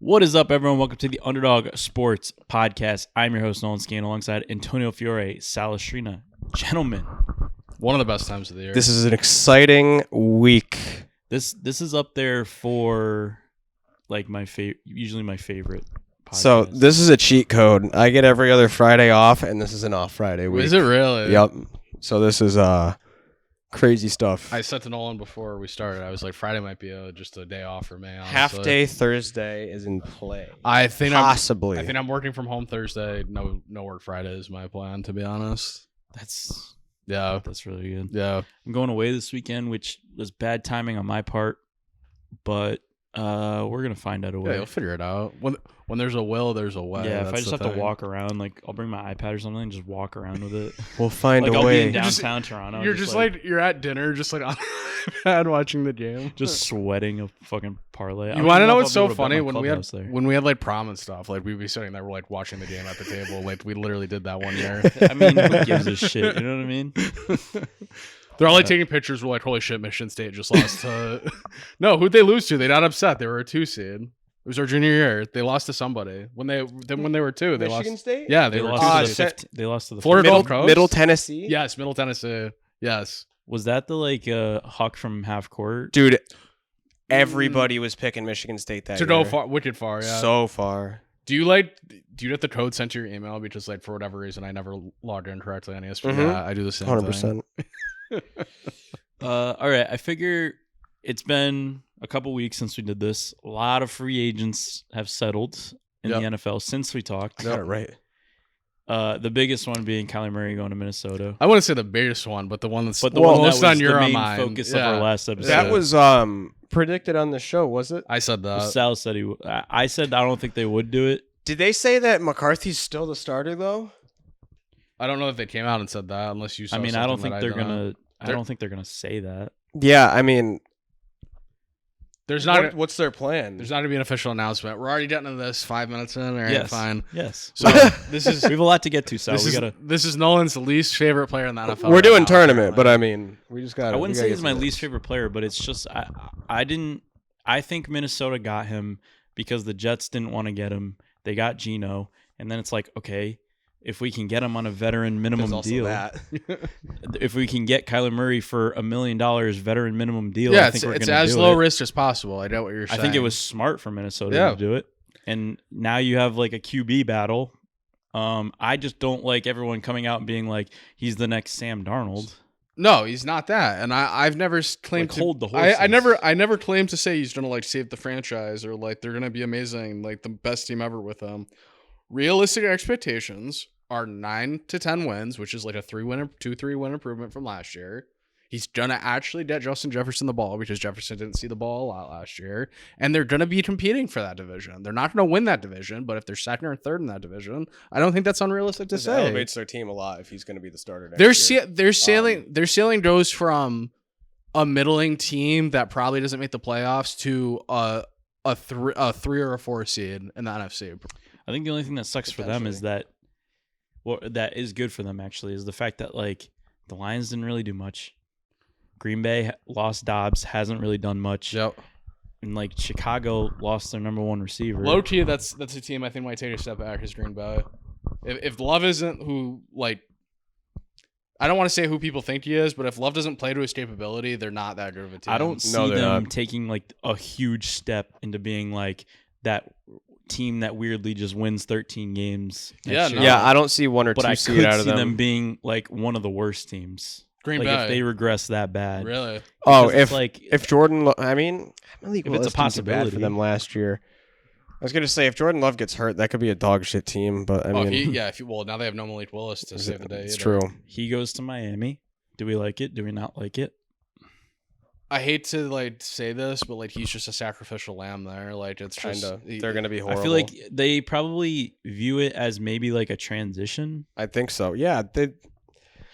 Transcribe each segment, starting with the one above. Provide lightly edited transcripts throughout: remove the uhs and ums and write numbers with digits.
What is up, everyone? Welcome to the UnderDog Sports Podcast. I'm your host, Nolan Scan, alongside Antonio Fiore, Salestrina. Gentlemen, one of the best times of the year. This is an exciting week. This is up there for like usually my favorite podcast. So this is a cheat code. I get every other Friday off, and this is an off Friday week. Is it really? Yep. So this is crazy stuff. I said to Nolan before we started, I was like, Friday might be just a day off for me. Honestly. Half day Thursday is in play. I think possibly. I think I'm working from home Thursday. No work Friday is my plan, to be honest. That's really good. Yeah. I'm going away this weekend, which was bad timing on my part, but we're gonna find out a way. Yeah, you'll figure it out. When there's a will, there's a way. Yeah, That's if I just have thing. to walk around, like I'll bring my iPad or something and just walk around with it. We'll find like, a I'll way. be in downtown Toronto. You're just like you're at dinner, just like on iPad watching the game, just sweating a fucking parlay. You want to know what's so I'll be able to funny? bet my When we had like prom and stuff, like we'd be sitting there, we're like watching the game at the table. Like we literally did that one year. I mean, who gives a shit? You know what I mean? They're all like taking pictures. We're like, holy shit, Michigan State just lost to. No, who'd they lose to? They got upset. They were a 2 seed. It was our junior year. They lost to somebody when they were 2. They Michigan lost. State? Yeah, They were lost 2 to to the they lost to the Florida Middle, Gulf Coast? Middle Tennessee? Yes, Middle Tennessee. Yes. Was that the like Huck from half court? Dude, everybody was picking Michigan State that To year. go far, wicked far. Yeah. So far. Do you get the code sent to your email because like for whatever reason I never logged in correctly on ESPN? Mhm. Yeah, I do the same 100%. thing. All right. I figure it's been a couple weeks since we did this. A lot of free agents have settled in the NFL since we talked. I got it right. The biggest one being Kyler Murray going to Minnesota. I wouldn't say the biggest one, but the one that's But the one that most was on your the main mind. focus of Yeah. our last episode. That was predicted on the show, was it? I said that. Sal said I said I don't think they would do it. Did they say that McCarthy's still the starter though? I don't know if they came out and said that unless you saw I mean, something I don't think that they're didn't. gonna. I don't think they're gonna say that. Yeah, I mean, There's not what's their plan? there's not gonna be an official announcement. We're already getting into this 5 minutes in. All right, Yes. fine. Yes. So this is We have a lot to get to, Sal. this is Nolan's least favorite player in the NFL. We're right doing now, tournament, apparently. but I mean, we just got. I wouldn't say he's my least favorite player, but it's just I think Minnesota got him because the Jets didn't want to get him. They got Geno, and then it's like, okay, if we can get him on a veteran minimum deal, if we can get Kyler Murray for $1 million veteran minimum deal, Yeah, I think we're it's gonna as do low it. risk as possible. I know what you're saying. I think it was smart for Minnesota Yeah. to do it, and now you have like a QB battle. I just don't like everyone coming out and being like he's the next Sam Darnold. No, he's not that, and I've never claimed Like, to hold the I horses. never claimed to say he's gonna like save the franchise or like they're gonna be amazing, like the best team ever with him. Realistic expectations are 9 to 10 wins, which is like a 2-3 win improvement from last year. He's gonna actually get Justin Jefferson the ball because Jefferson didn't see the ball a lot last year, and they're gonna be competing for that division. They're not gonna win that division, but if they're second or third in that division, I don't think that's unrealistic to This say. elevates their team a lot if he's going to be the starter next year. Their ceiling goes from a middling team that probably doesn't make the playoffs to a 3 or a 4 seed in the NFC. I think the only thing that sucks for them is that, that is good for them actually, is the fact that like the Lions didn't really do much. Green Bay lost Dobbs, hasn't really done much. Yep. And like Chicago lost their number 1 receiver. Low key, that's a team I think might take a step back is Green Bay. If Love isn't who like, I don't want to say who people think he is, but if Love doesn't play to his capability, they're not that good of a team. I don't see they're them not. taking like a huge step into being like that team that weirdly just wins 13 games. Yeah, next year. no. Yeah, I don't see 1 or But 2 I seed could out of see them them. being like one of the worst teams. Green Like Bay. if they regress that bad. Really? Oh, Because it's like if Jordan, I mean, Malik If Willis it's a didn't do bad possibility. for them last year. I was gonna say if Jordan Love gets hurt, that could be a dog shit team. But I mean, well, now they have no Malik Willis to save the day. it's either. true. he goes to Miami. Do we like it? Do we not like it? I hate to like say this, but like he's just a sacrificial lamb there. Like it's just Kinda. They're gonna be horrible. I feel like they probably view it as maybe like a transition. I think so. Yeah,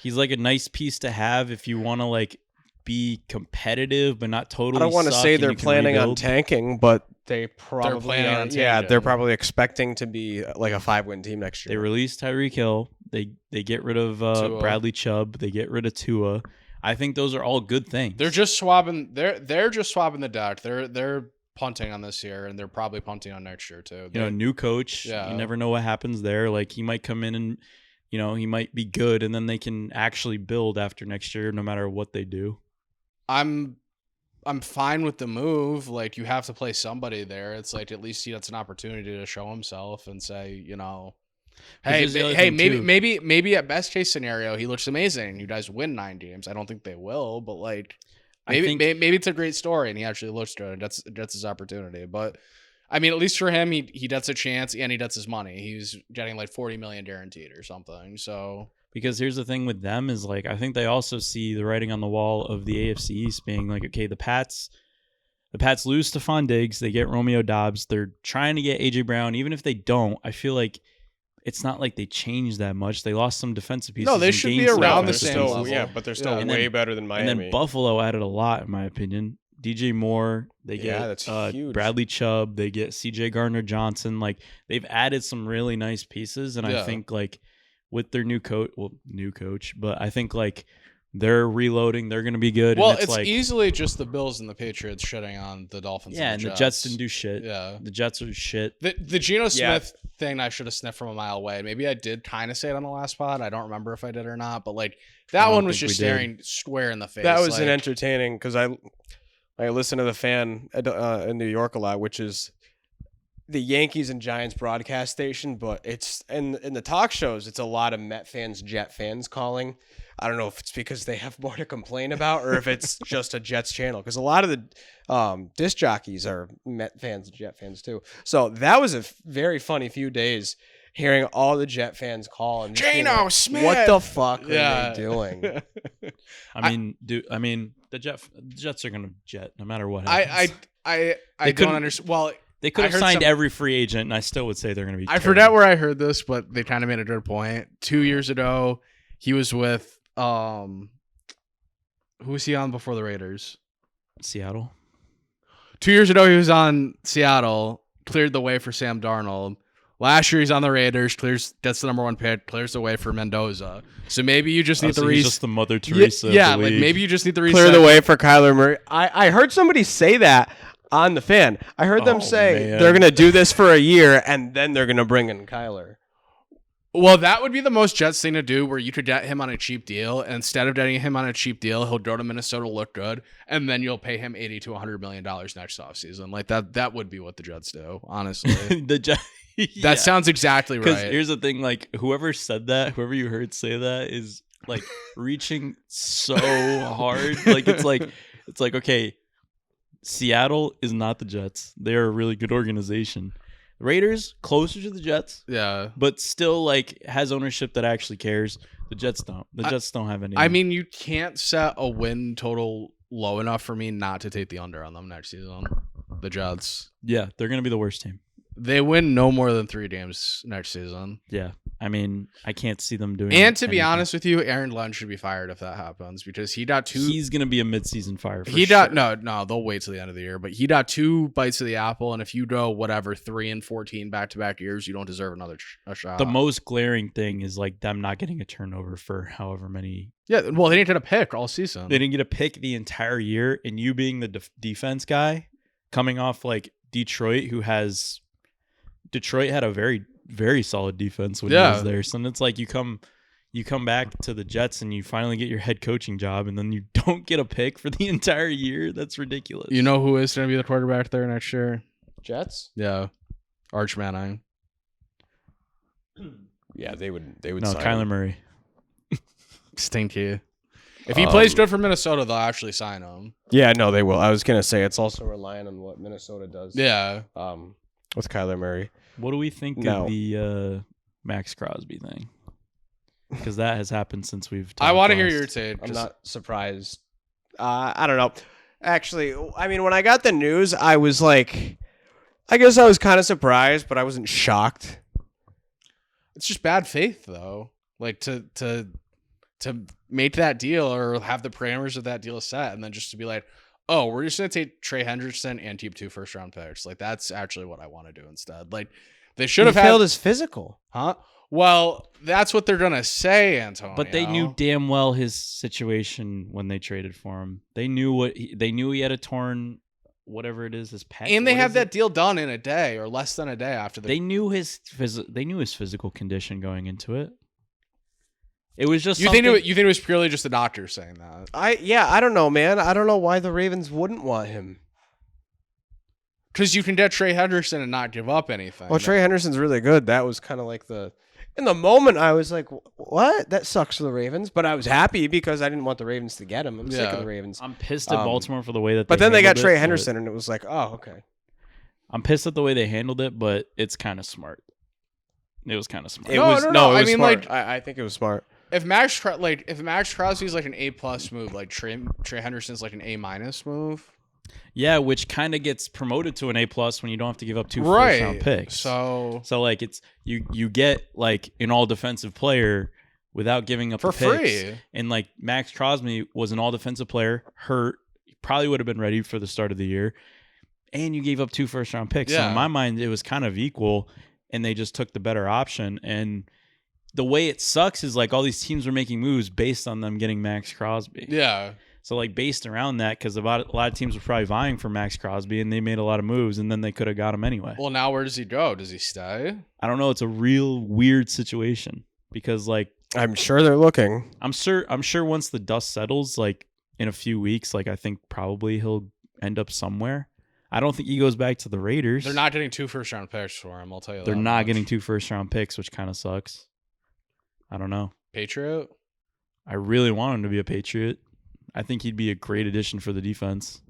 He's like a nice piece to have if you want to like be competitive, but not I totally. don't want to suck say and they're you can planning on rebuild. tanking, but they probably planning are. on Yeah, tanking. they're probably expecting to be like a 5-win team next They year. released Tyreek Hill. They get rid of Tua. Bradley Chubb. They get rid of Tua. I think those are all good things. They're just swapping. They're just swapping the deck. They're punting on this year, and they're probably punting on next year too. You know, new coach. Yeah. You never know what happens there. Like he might come in and, you know, he might be good, and then they can actually build after next year, no matter what they do. I'm fine with the move. Like you have to play somebody there. It's like at least he gets an opportunity to show himself and say, you know, hey, maybe at best case scenario he looks amazing. You guys win 9 games. I don't think they will, but like maybe it's a great story and he actually looks good and that's his opportunity. But I mean, at least for him, he gets a chance and he gets his money. He's getting like $40 million guaranteed or something. So. Because here's the thing with them is like I think they also see the writing on the wall of the AFC East being like, okay, the Pats lose Stephon Diggs, they get Romeo Doubs, they're trying to get AJ Brown. Even if they don't, I feel like it's not like they changed that much. They lost some defensive pieces. No, they should be around the same level. Yeah, but they're still way better than Miami. And then Buffalo added a lot, in my opinion. DJ Moore, they get that's huge. Bradley Chubb, they get CJ Gardner-Johnson. Like they've added some really nice pieces, and I think like with their new coach, but I think like they're reloading, they're going to be good. Well, and it's like, easily just the Bills and the Patriots shitting on the Dolphins. Yeah, and the Jets didn't do shit. Yeah, the Jets are shit. The Geno Smith thing I should have sniffed from a mile away. Maybe I did kind of say it on the last pod. I don't remember if I did or not, but like that one was just staring square in the face. That was an entertaining because I listen to the Fan in New York a lot, which is the Yankees and Giants broadcast station, but it's in the talk shows, it's a lot of Met fans, Jet fans calling. I don't know if it's because they have more to complain about or if it's just a Jets channel, because a lot of the disc jockeys are Met fans and Jet fans too. So that was a very funny few days hearing all the Jet fans call and Geno Smith. What the fuck are they doing? I mean, the Jets are gonna jet no matter what happens. I don't understand. Well, they could have signed every free agent, and I still would say they're going to be. I forget where I heard this, but they kind of made a good point. 2 years ago, he was with who was he on before the Raiders? Seattle. 2 years ago, he was on Seattle, cleared the way for Sam Darnold. Last year, he's on the Raiders, gets the number 1 pick, clears the way for Mendoza. So maybe you just need the he's just the Mother Teresa. Yeah, like maybe you just need the clear the way for Kyler Murray. I heard somebody say that on the Fan. I heard them say they're going to do this for a year and then they're going to bring in Kyler. Well, that would be the most Jets thing to do, where you could get him on a cheap deal. And instead of getting him on a cheap deal, he'll go to Minnesota, look good, and then you'll pay him $80 to $100 million next offseason. Like that would be what the Jets do, honestly. That sounds exactly right. Because here's the thing, like whoever said that, whoever you heard say that is like reaching so hard. Like it's like okay, Seattle is not the Jets. They're a really good organization. Raiders, closer to the Jets. Yeah. But still like has ownership that actually cares. The Jets don't. The Jets don't have any. I mean, you can't set a win total low enough for me not to take the under on them next season. The Jets. Yeah, they're going to be the worst team. They win no more than 3 games next season. Yeah. I mean, I can't see them doing And to be honest with you, Aaron Glenn should be fired if that happens, because he got 2. He's going to be a midseason fire. No, they'll wait till the end of the year, but he got 2 bites of the apple. And if you go 3-14 back-to-back years, you don't deserve another shot. The most glaring thing is like them not getting a turnover for however many. Yeah. Well, they didn't get a pick all season. They didn't get a pick the entire year. And you being the defense guy coming off like Detroit had a very, very solid defense when he was there. So it's like you come back to the Jets and you finally get your head coaching job, and then you don't get a pick for the entire year. That's ridiculous. You know who is going to be the quarterback there next year? Jets? Yeah. Arch Manning. Yeah, they would No, sign Kyler him. Murray. Stinky. If he plays good for Minnesota, they'll actually sign him. Yeah, no, they will. I was going to say it's also relying on what Minnesota does. Yeah. With Kyler Murray. What do we think of the Max Crosby thing? Because that has happened since we've talked. I want to hear your take. I'm not surprised. I don't know. Actually, I mean, when I got the news, I was like, I guess I was kind of surprised, but I wasn't shocked. It's just bad faith, though. Like to make that deal or have the parameters of that deal set, and then just to be like, oh, we're just gonna take Trey Hendrickson and keep 2 first-round picks. Like that's actually what I want to do instead. Like they should have failed his physical, huh? Well, that's what they're gonna say, Antonio. But they knew damn well his situation when they traded for him. They knew he had a torn whatever it is, his pet. And they What have is that it? deal done in a day or less than a day after They knew his physical condition going into it. It was just You think it was purely just the doctor saying that? I don't know, man. I don't know why the Ravens wouldn't want him. Because you can get Trey Henderson and not give up anything. Well, Trey Henderson's really good. That was kind of like in the moment, I was like, what? That sucks for the Ravens. But I was happy because I didn't want the Ravens to get him. I'm sick of the Ravens. I'm pissed at Baltimore for the way that. But then they got handled Trey it, Henderson, and it was like, oh, okay. I'm pissed at the way they handled it, but it's kind of smart. It was kind of smart. No, It I was mean, smart. like- I think it was smart. If Max Crosby's like an A+ move, like Trey Henderson's like an A- move. Yeah, which kind of gets promoted to an A+ when you don't have to give up 2 Right. first-round picks. So like it's you get like an all defensive player without giving up for the picks. free. And like Max Crosby was an all defensive player, hurt, he probably would have been ready for the start of the year. And you gave up 2 first-round picks. So Yeah. in my mind, it was kind of equal, and they just took the better option. And the way it sucks is like all these teams are making moves based on them getting Max Crosby. Yeah. So like based around that, because a lot of teams were probably vying for Max Crosby, and they made a lot of moves, and then they could have got him anyway. Well, now where does he go? Does he stay? I don't know. It's a real weird situation because like I'm sure they're looking. I'm sure once the dust settles, like in a few weeks, like I think probably he'll end up somewhere. I don't think he goes back to the Raiders. They're not getting 2 first-round picks for him. I'll tell you. They're that not much. getting 2 first-round picks, which kind of sucks. I don't know. Patriot. I really want him to be a Patriot. I think he'd be a great addition for the defense.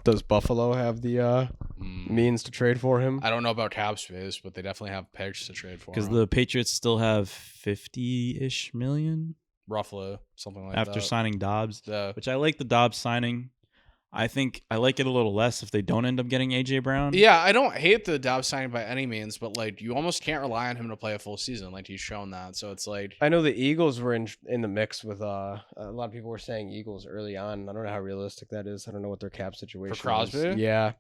Does Buffalo have the means to trade for him? I don't know about cap space, but they definitely have picks to trade for. Because him. the Patriots still have 50-ish million roughly something like after that. signing Dobbs, Yeah. which I like the Dobbs signing. I think I like it a little less if they don't end up getting A.J. Brown. Yeah, I don't hate the Dobbs signing by any means, but like you almost can't rely on him to play a full season. Like he's shown that, so it's like I know the Eagles were in the mix with a lot of people were saying Eagles early on. I don't know how realistic that is. I don't know what their cap situation is. Crosby? Yeah.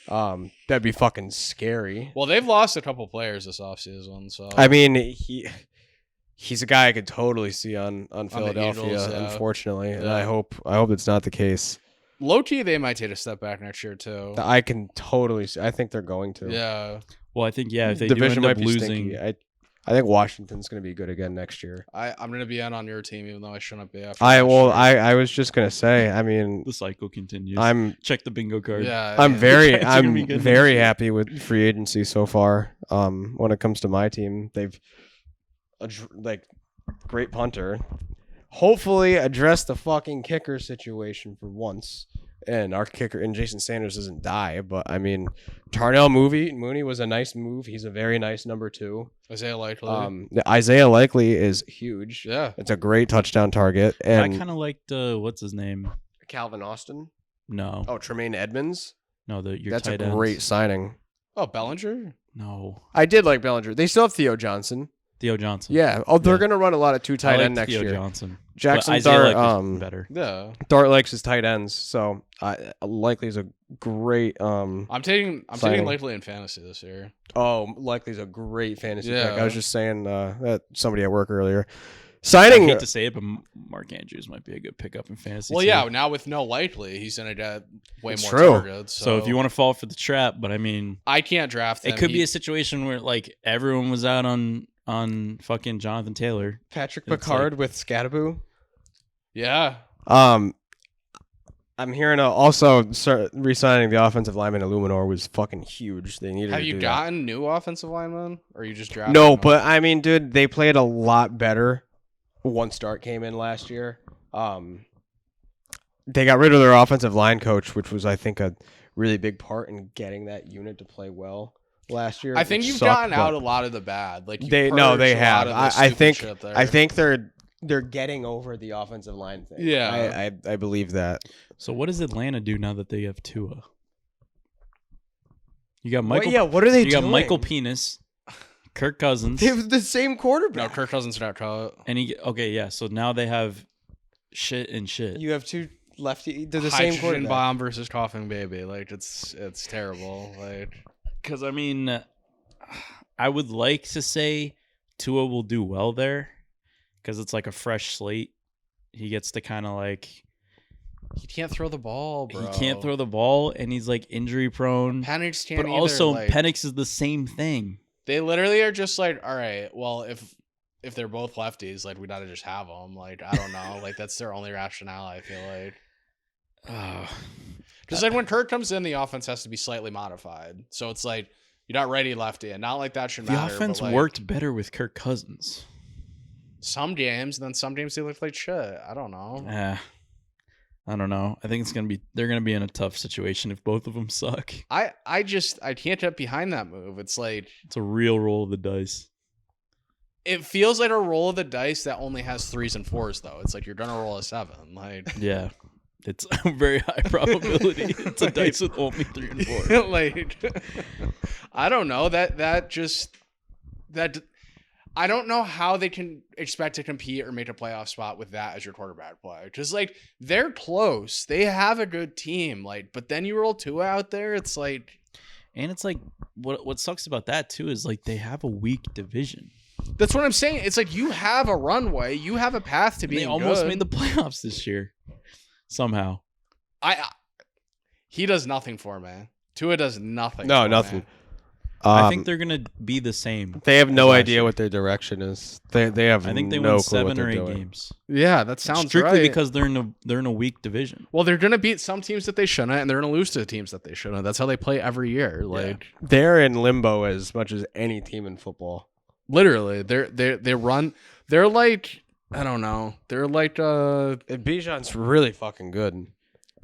That'd be fucking scary. well, they've lost a couple players this offseason, so I mean, he's a guy I could totally see on the Philadelphia, Eagles, yeah. unfortunately. And Yeah. I hope it's not the case. low key they might take a step back next year too. I can totally see. I think they're going to. Yeah, Well, I think if they Division do end might up be losing, stinky. I think Washington's going to be good again next year. I'm gonna be on your team even though I shouldn't be. After I last year. was just going to say. I mean, the cycle continues. Check the bingo card. Yeah, I'm yeah. very Giants are gonna be I'm good very next year. happy with free agency so far. When it comes to my team, they've like great punter. Hopefully address the fucking kicker situation for once. And our kicker and Jason Sanders doesn't die, but I mean Darnell Mooney was a nice move. He's a very nice number 2. Isaiah Likely. Isaiah Likely is huge. Yeah, It's a great touchdown target. And I kind of liked what's his name? Calvin Austin. No, Oh, Tremaine Edmonds. no, your That's a tight great ends. signing. Oh, Bellinger. No, I did like Bellinger. They still have Theo Johnson. Theo Johnson. Yeah. Oh, they're Yeah. gonna run a lot of 2 I tight liked end next Theo year. Johnson. Jackson But Isaiah Dart, Likely's better. Yeah, Dart likes his tight ends, so Likely is a great. I'm taking Signing. Likely in fantasy this year. Likely's a great fantasy pick. Yeah. I was just saying that somebody at work earlier. I Signing. hate to say it, but Mark Andrews might be a good pickup in fantasy. Well, too. yeah, now with no Likely, he's gonna get way It's more true. targets. So if you want to fall for the trap, but I mean, I can't draft him. it could be a situation where like everyone was out on fucking Jonathan Taylor. Patrick It's Picard with Scadaboo. yeah. I'm hearing also re-signing the offensive lineman Illuminor was fucking huge. They needed. Have to you do gotten new offensive linemen, or you just that. drafted? No, them? but I mean, dude, they played a lot better. One start came in last year. They got rid of their offensive line coach, which was, I think, a really big part in getting that unit to play well last year. I think which you've sucked, gotten out but a lot of the bad. Like you've they purged a have. lot of the I stupid think shit there. I think they're getting over the offensive line thing. Yeah. I believe that. So what does Atlanta do now that they have Tua? You got Michael. What are they you doing? got Michael Penis, Kirk Cousins, They have the same quarterback. no, Kirk Cousins got caught. and yeah. So now they have shit and shit. You have 2 lefty. They're the same Hydrogen quarterback. bomb versus coughing baby. Like it's terrible. Like Because I mean, I would like to say Tua will do well there, because it's like a fresh slate. He gets to kind of like He can't throw the ball, bro. He can't throw the ball, and he's like injury prone. Penix can't But either, also, like, Penix is the same thing. they literally are just like, all right, well, if they're both lefties, like, we gotta just have them. Like, I don't know. Like, that's their only rationale, I feel like. Because like when Kirk comes in, the offense has to be slightly modified. So it's like you're not ready lefty, and not like that should The matter. offense but, like, worked better with Kirk Cousins. some games, and then some games they look like shit. I don't know. I don't know. I think they're gonna be in a tough situation if both of them suck. I can't get behind that move. It's like It's a real roll of the dice. it feels like a roll of the dice that only has 3s and 4s though. It's like you're gonna roll a 7. Like Yeah. It's a very high probability. It's a dice with only 3 and 4. like I don't know. That I don't know how they can expect to compete or make a playoff spot with that as your quarterback play. Because like they're close. They have a good team. Like, but then you roll Tua out there, it's like, And it's like what sucks about that too is like they have a weak division. that's what I'm saying. It's like you have a runway, you have a path to They being almost good. made the playoffs this year. Somehow. He does nothing for me. Tua does nothing. No, for nothing. me. I think they're gonna be the same. They have no last idea year. what their direction is. They have I think they no won clue what 7 or they're 8 doing. games. Yeah, that sounds Strictly right. because they're in a weak division. Well, they're gonna beat some teams that they shouldn't, and they're gonna lose to teams that they shouldn't. That's how they play every year. Like They're in limbo as much as any team in football. literally, they run. They're like I don't know. They're like And Bijan's really fucking good. I'm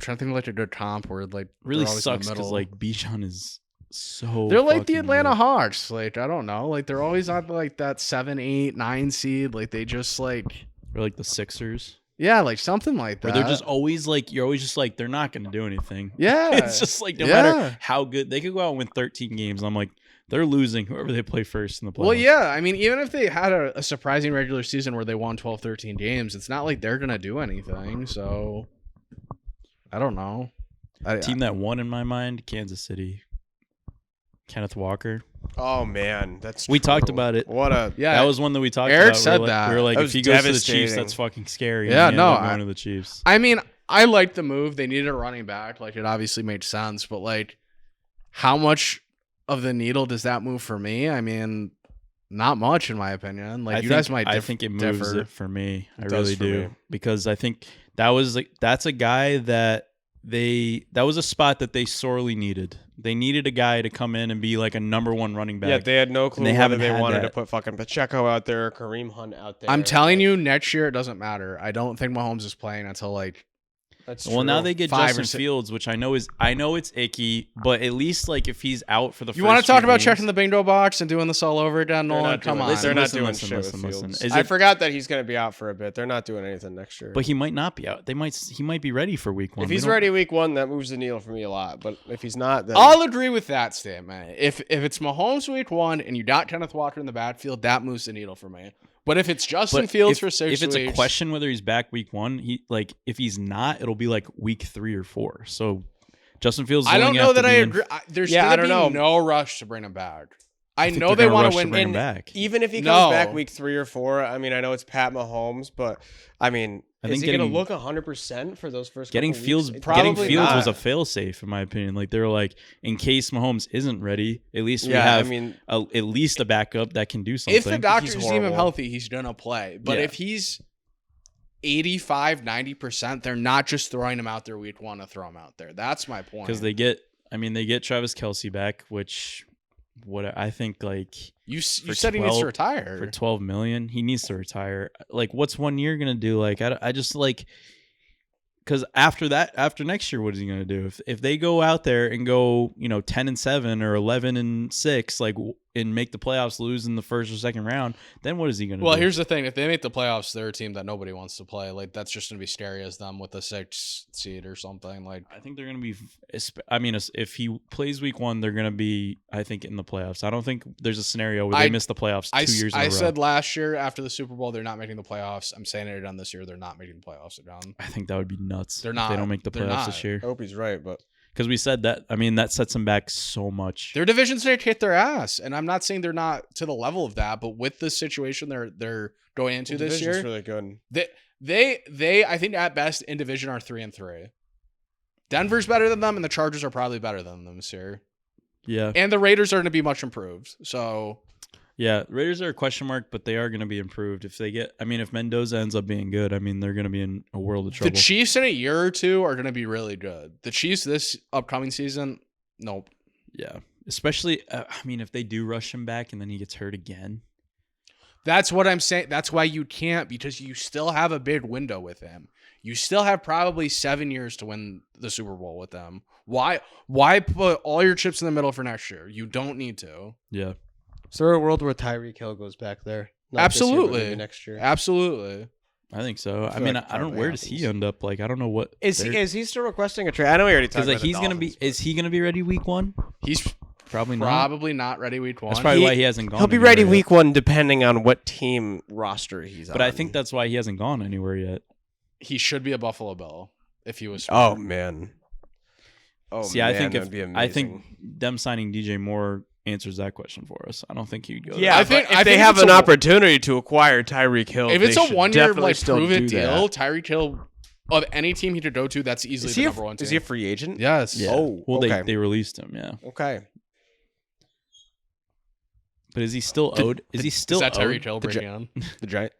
trying to think of like a good comp where like Really they're always in the sucks because middle. like Bijan is so. They're like the fucking Atlanta good. Hawks. Like I don't know. Like they're always on like that 7, 8, 9 seed. Like they just like Or like the Sixers, yeah, like something like that. where they're just always like you're always just like they're not gonna do anything. yeah. It's just like no matter how good they could go out and win 13 games. I'm like they're losing whoever they play first in the playoffs. Well, yeah. I mean, even if they had a surprising regular season where they won 12, 13 games, it's not like they're gonna do anything. So I don't know. Team that won in my mind, Kansas City. Kenneth Walker. Oh man, that's We talked true. about it. What a Yeah, That was one that we talked Eric about. said we that. were like, That if was he goes to the Chiefs, devastating. that's fucking scary. Yeah, And he no, ended up going to the Chiefs. I mean, I like the move. They needed a running back. Like it obviously made sense, but like, how much of the needle does that move for me? I mean, not much in my opinion. Like you guys might. I think it moves differ. it for me. I It really does for do me. because I think that's a guy that that was a spot that they sorely needed. They needed a guy to come in and be like a number 1 running back. yeah. They had no clue they whether haven't they had wanted to that. put fucking Pacheco out there, or Kareem Hunt out there. I'm telling you, next year it doesn't matter. I don't think Mahomes is playing until like. That's Well, now true. they get 5 or Justin 6 Fields, which I know it's icky, but at least like if he's out for the You first want to talk few about games- checking the bingo box and doing this all over again, They're Nolan? not Come doing- on. They're not Listen, doing listen, shit listen, with listen. Fields. Is I it- forgot that he's going to be out for a bit. They're not doing anything next year. But he might not be out. He might be ready for week 1. if We he's don't- ready week 1, that moves the needle for me a lot. But if he's not, then I'll agree with that statement. If it's Mahomes week 1 and you got Kenneth Walker in the backfield, that moves the needle for me. But if it's Justin But Fields if, for 6 if it's weeks, a question whether he's back week 1, if he's not, it'll be like week 3 or 4. So Justin Fields. I don't only know have to that I be in- agree. There's Yeah, I gonna don't be know. no rush to bring him back. I think know they're they gonna want rush to win. bring him and back. even if he No. comes back week 3 or 4, I mean, I know it's Pat Mahomes, but I mean, I is think he going to getting- look 100% for those first Getting couple Fields, weeks? getting Probably Fields was not. a failsafe in my opinion. Like they were like, in case Mahomes isn't ready, at least we Yeah, have I mean, at least a backup that can do something. If the doctors deem him horrible. healthy, he's gonna play. But Yeah. if he's 85, 90%, they're not just throwing him out there week 1 to throw him out there. That's my point. because they get Travis Kelce back, which what I think like you for said he needs to 12 retire. for 12 million, he needs to retire. Like, what's 1 year gonna do? Like, I just like. Because after next year, what is he going to do? If they go out there and go, 10-7 or 11-6, like and make the playoffs, lose in the first or second round, then what is he going to do? Well, here's the thing: if they make the playoffs, they're a team that nobody wants to play. Like that's just gonna be scary as them with a 6 seed or something. Like I think they're going to be. I mean, if he plays week 1, they're going to be. I think in the playoffs. I don't think there's a scenario where they miss the playoffs 2 years in a row. I said last year after the Super Bowl they're not making the playoffs. I'm saying it again this year they're not making the playoffs again. I think that would be nuts. They're if not. they don't make the They're playoffs not. this year. I hope he's right, but because we said that. I mean, that sets them back so much. Their division's going to kick their ass, and I'm not saying they're not to the level of that, but with the situation they're going into this year, really good. they I think at best in division are 3-3. Denver's better than them, and the Chargers are probably better than them this year. Yeah, And the Raiders are going to be much improved. So yeah. Raiders are a question mark, but they are going to be improved if they get. I mean, if Mendoza ends up being good, I mean, they're going to be in a world of trouble. the Chiefs in a year or two are going to be really good. The Chiefs this upcoming season, nope. Yeah, especially. I mean, if they do rush him back and then he gets hurt again. That's what I'm saying. That's why you can't, because you still have a big window with him. You still have probably 7 years to win the Super Bowl with them. Why put all your chips in the middle for next year? You don't need to. Yeah. Is there a world where Tyreek Hill goes back there? Not this year, but Absolutely. maybe next year. Absolutely. I think so. I feel mean, like I don't. probably Where does he happens. end up? Like, I don't know what Is he still requesting a trade? I know we already talked because about like he's gonna be. Dolphins, but- Is he gonna be ready week 1? He's Probably not. probably not ready week 1. That's probably why he hasn't gone. He'll be anywhere ready yet. week 1 depending on what team roster he's on. But I think that's why he hasn't gone anywhere yet. He should be a Buffalo Bill if he was. Oh man. Oh See, man, I think that'd be I amazing. think them signing DJ Moore answers that question for us. I don't think he'd go. Yeah, I I think- think I if they think have it's an a- opportunity to acquire Tyreek Hill, If it's they a should 1 year definitely like still prove it do deal, that. Tyreek Hill of any team he could go to, that's easily Is the he, number 1 team. is he a free agent? Yes. Yeah. Oh, well, okay. they released him. Yeah, Okay. but is he still owed? Is he still Is that owed? Tyreek Hill the breaking on? The Giant.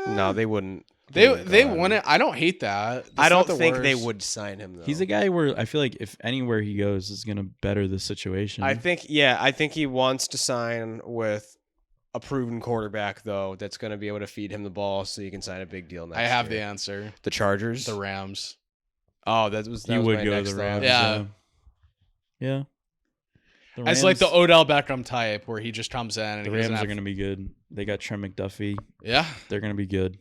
No, they wouldn't. They wouldn't go they at him. won it. I don't hate that. I It's not don't the think they worst. would sign him though. He's a guy where I feel like if anywhere he goes is gonna better the situation. I think he wants to sign with a proven quarterback though that's going to be able to feed him the ball so he can sign a big deal next I have the year. answer. The Chargers. The Rams. Oh, that was he would my go to next the thought. Rams. Yeah. Yeah. The It's like the Rams- Odell Beckham type where he just comes in and the he doesn't Rams have, are gonna be good. They got Trent McDuffie. Yeah, They're gonna be good.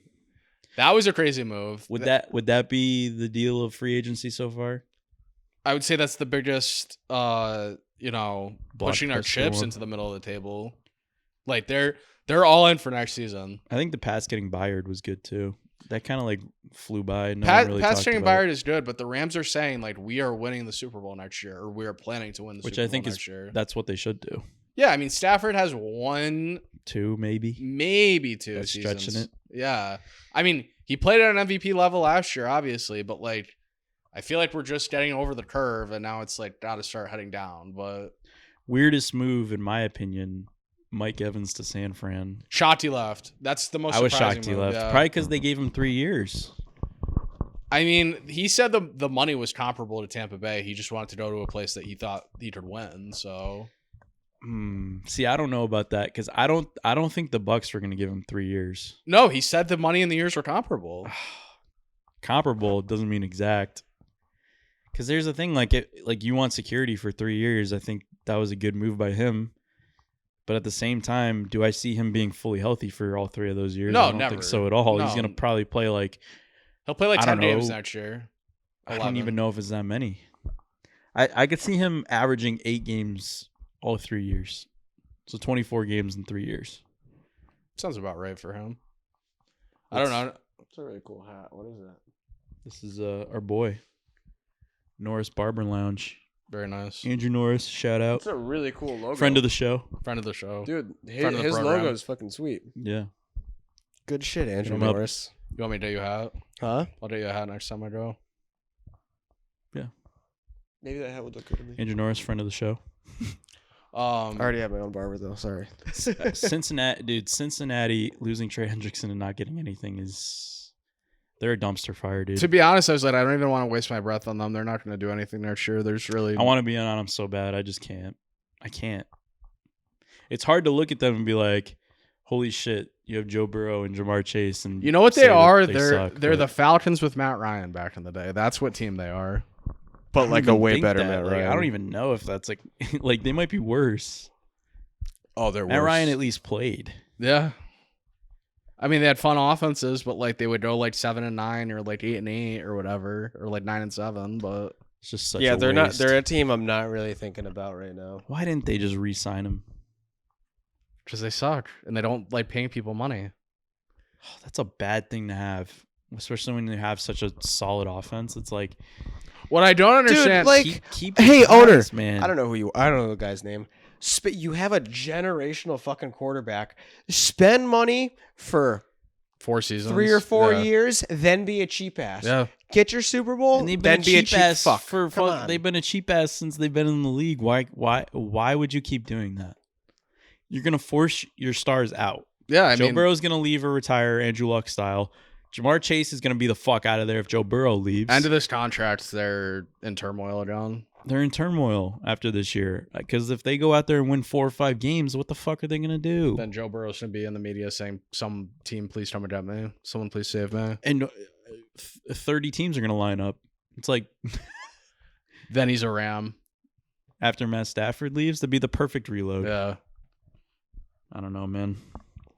that was a crazy move. Would that be the deal of free agency so far? I would say that's the biggest, pushing our Blockbuster chips one. into the middle of the table. Like they're all in for next season. I think the Pats getting Byard was good too. That kind of like flew by. No Pat one really Pat's talked trading about it, Byard is good, but the Rams are saying like we are winning the Super Bowl next year, or we are planning to win the which Super I think Bowl is next year. that's what they should do. Yeah, I mean Stafford has 1, 2 maybe. maybe 2 That's seasons. stretching it. Yeah, I mean he played at an MVP level last year, obviously, but like I feel like we're just getting over the curve, and now it's like got to start heading down. But Weirdest move in my opinion. Mike Evans to San Fran. Shotty left. That's the most. I was surprising shocked he move, left. yeah. Probably because they gave him 3 years. I mean, he said the money was comparable to Tampa Bay. He just wanted to go to a place that he thought he could win. So See, I don't know about that because I don't think the Bucks were going to give him 3 years. no, he said the money and the years were comparable. Comparable doesn't mean exact. Because there's a thing like you want security for 3 years. I think that was a good move by him. But at the same time, do I see him being fully healthy for all 3 of those years? No, I don't never. think so at all. He's No. going to probably play like He'll play like I 10 don't games know. next year. I don't 11. even know if it's that many. I could see him averaging 8 games all 3 years. So 24 games in 3 years. Sounds about right for him. I don't know. It's a really cool hat. What is that? This is our boy, Norris Barber Lounge. Very nice. Andrew Norris, shout out. It's a really cool logo. Friend of the show. Friend of the show. dude. Friend of the His program. logo is fucking sweet. Yeah. Good shit, Andrew Him up. Norris. You want me to do your hat? Huh? I'll do you a hat next time I go. Maybe that hat would look good to me. Andrew Norris, friend of the show. I already have my own barber though. Sorry. Cincinnati losing Trey Hendrickson and not getting anything is they're a dumpster fire, dude. To be honest, I was like, I don't even want to waste my breath on them. They're not going to do anything next year. There's really. I want to be in on them so bad, I just can't. I can't. It's hard to look at them and be like, "Holy shit, you have Joe Burrow and Jamar Chase." And You know what say they that are? they They're suck, they're but the Falcons with Matt Ryan back in the day. That's what team they are. I But don't like a even way think better that. Matt Like, Ryan. I don't even know if that's like like they might be worse. Oh, they're Matt worse. Ryan at least played. Yeah. I mean, they had fun offenses, but like they would go like 7-9 or like 8-8 or whatever, or like 9-7. But It's just such Yeah, a they're not. waste. They're a team I'm not really thinking about right now. Why didn't they just re-sign him? because they suck and they don't like paying people money. That's a bad thing to have, especially when you have such a solid offense. It's like What I don't understand, like, keep hey, your owner, guys, man. I don't know the guy's name. You have a generational fucking quarterback. Spend money for 4 seasons, 3 or 4 yeah. years, then be a cheap ass. Yeah. Get your Super Bowl, And they've been then a be a cheap cheap ass fuck. for Come on. they've been a cheap ass since they've been in the league. Why would you keep doing that? You're gonna force your stars out. Yeah, I Joe mean, Burrow's gonna leave or retire, Andrew Luck style. Jamar Chase is gonna be the fuck out of there if Joe Burrow leaves. end of this contract, they're in turmoil, John. They're in turmoil after this year because if they go out there and win 4 or 5 games, what the fuck are they gonna do? Then Joe Burrow's gonna be in the media saying, "Some team, please come and get me. Someone, please save me." And 30 teams are gonna line up. It's like Then he's a Ram. after Matt Stafford leaves, that'd be the perfect reload. Yeah. I don't know, man.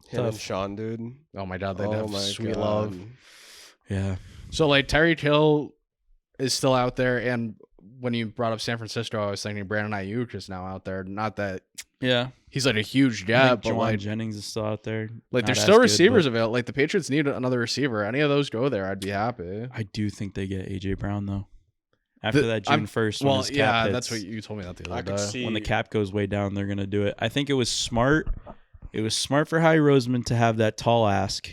Him and Tough. Sean, dude. Oh my God, they'd Oh have my sweet God. love. Yeah. So like Tyreek Hill is still out there, and when you brought up San Francisco, I was thinking Brandon Ayuk is now out there. Not that Yeah. he's like a huge I gap, think but Juwan like Jennings is still out there. there's Not still as good, receivers but available. Like the Patriots need another receiver. Any of those go there, I'd be happy. I do think they get AJ Brown though. After that June 1st, when Well, his cap yeah, hits, that's what you told me that the I other could day. see when the cap goes way down, they're gonna do it. I think it was smart. It was smart for Howie Roseman to have that tall ask,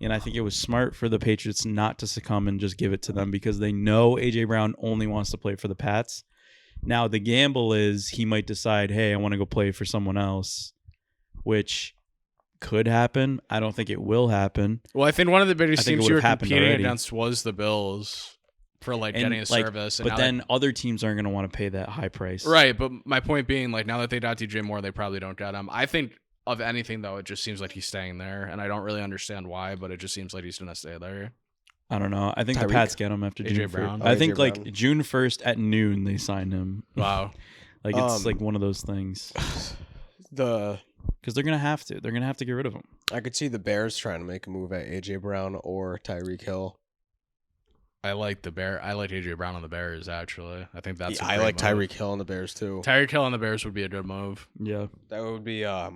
and I think it was smart for the Patriots not to succumb and just give it to them because they know AJ Brown only wants to play for the Pats. Now the gamble is he might decide, hey, I want to go play for someone else, which could happen. I don't think it will happen. Well, I think one of the biggest I think it teams you were would've happened competing already. against was the Bills for like And, getting a like, service. And But now then other teams aren't going to want to pay that high price. right. But my point being, like now that they got DJ Moore, they probably don't get him. I think of anything though, it just seems like he's staying there, and I don't really understand why, but it just seems like he's gonna stay there. I don't know. I think the Tyreek? Pats get him after AJ June 1st. Brown? I Oh, think AJ like Brown. June 1st at noon they sign him. Wow. Like it's like one of those things because they're gonna have to. They're gonna have to get rid of him. I could see the Bears trying to make a move at AJ Brown or Tyreek Hill. I like AJ Brown on the Bears actually. I think that's. Yeah, a I great like move. Tyreek Hill on the Bears too. Tyreek Hill on the Bears would be a good move. Yeah. That would be a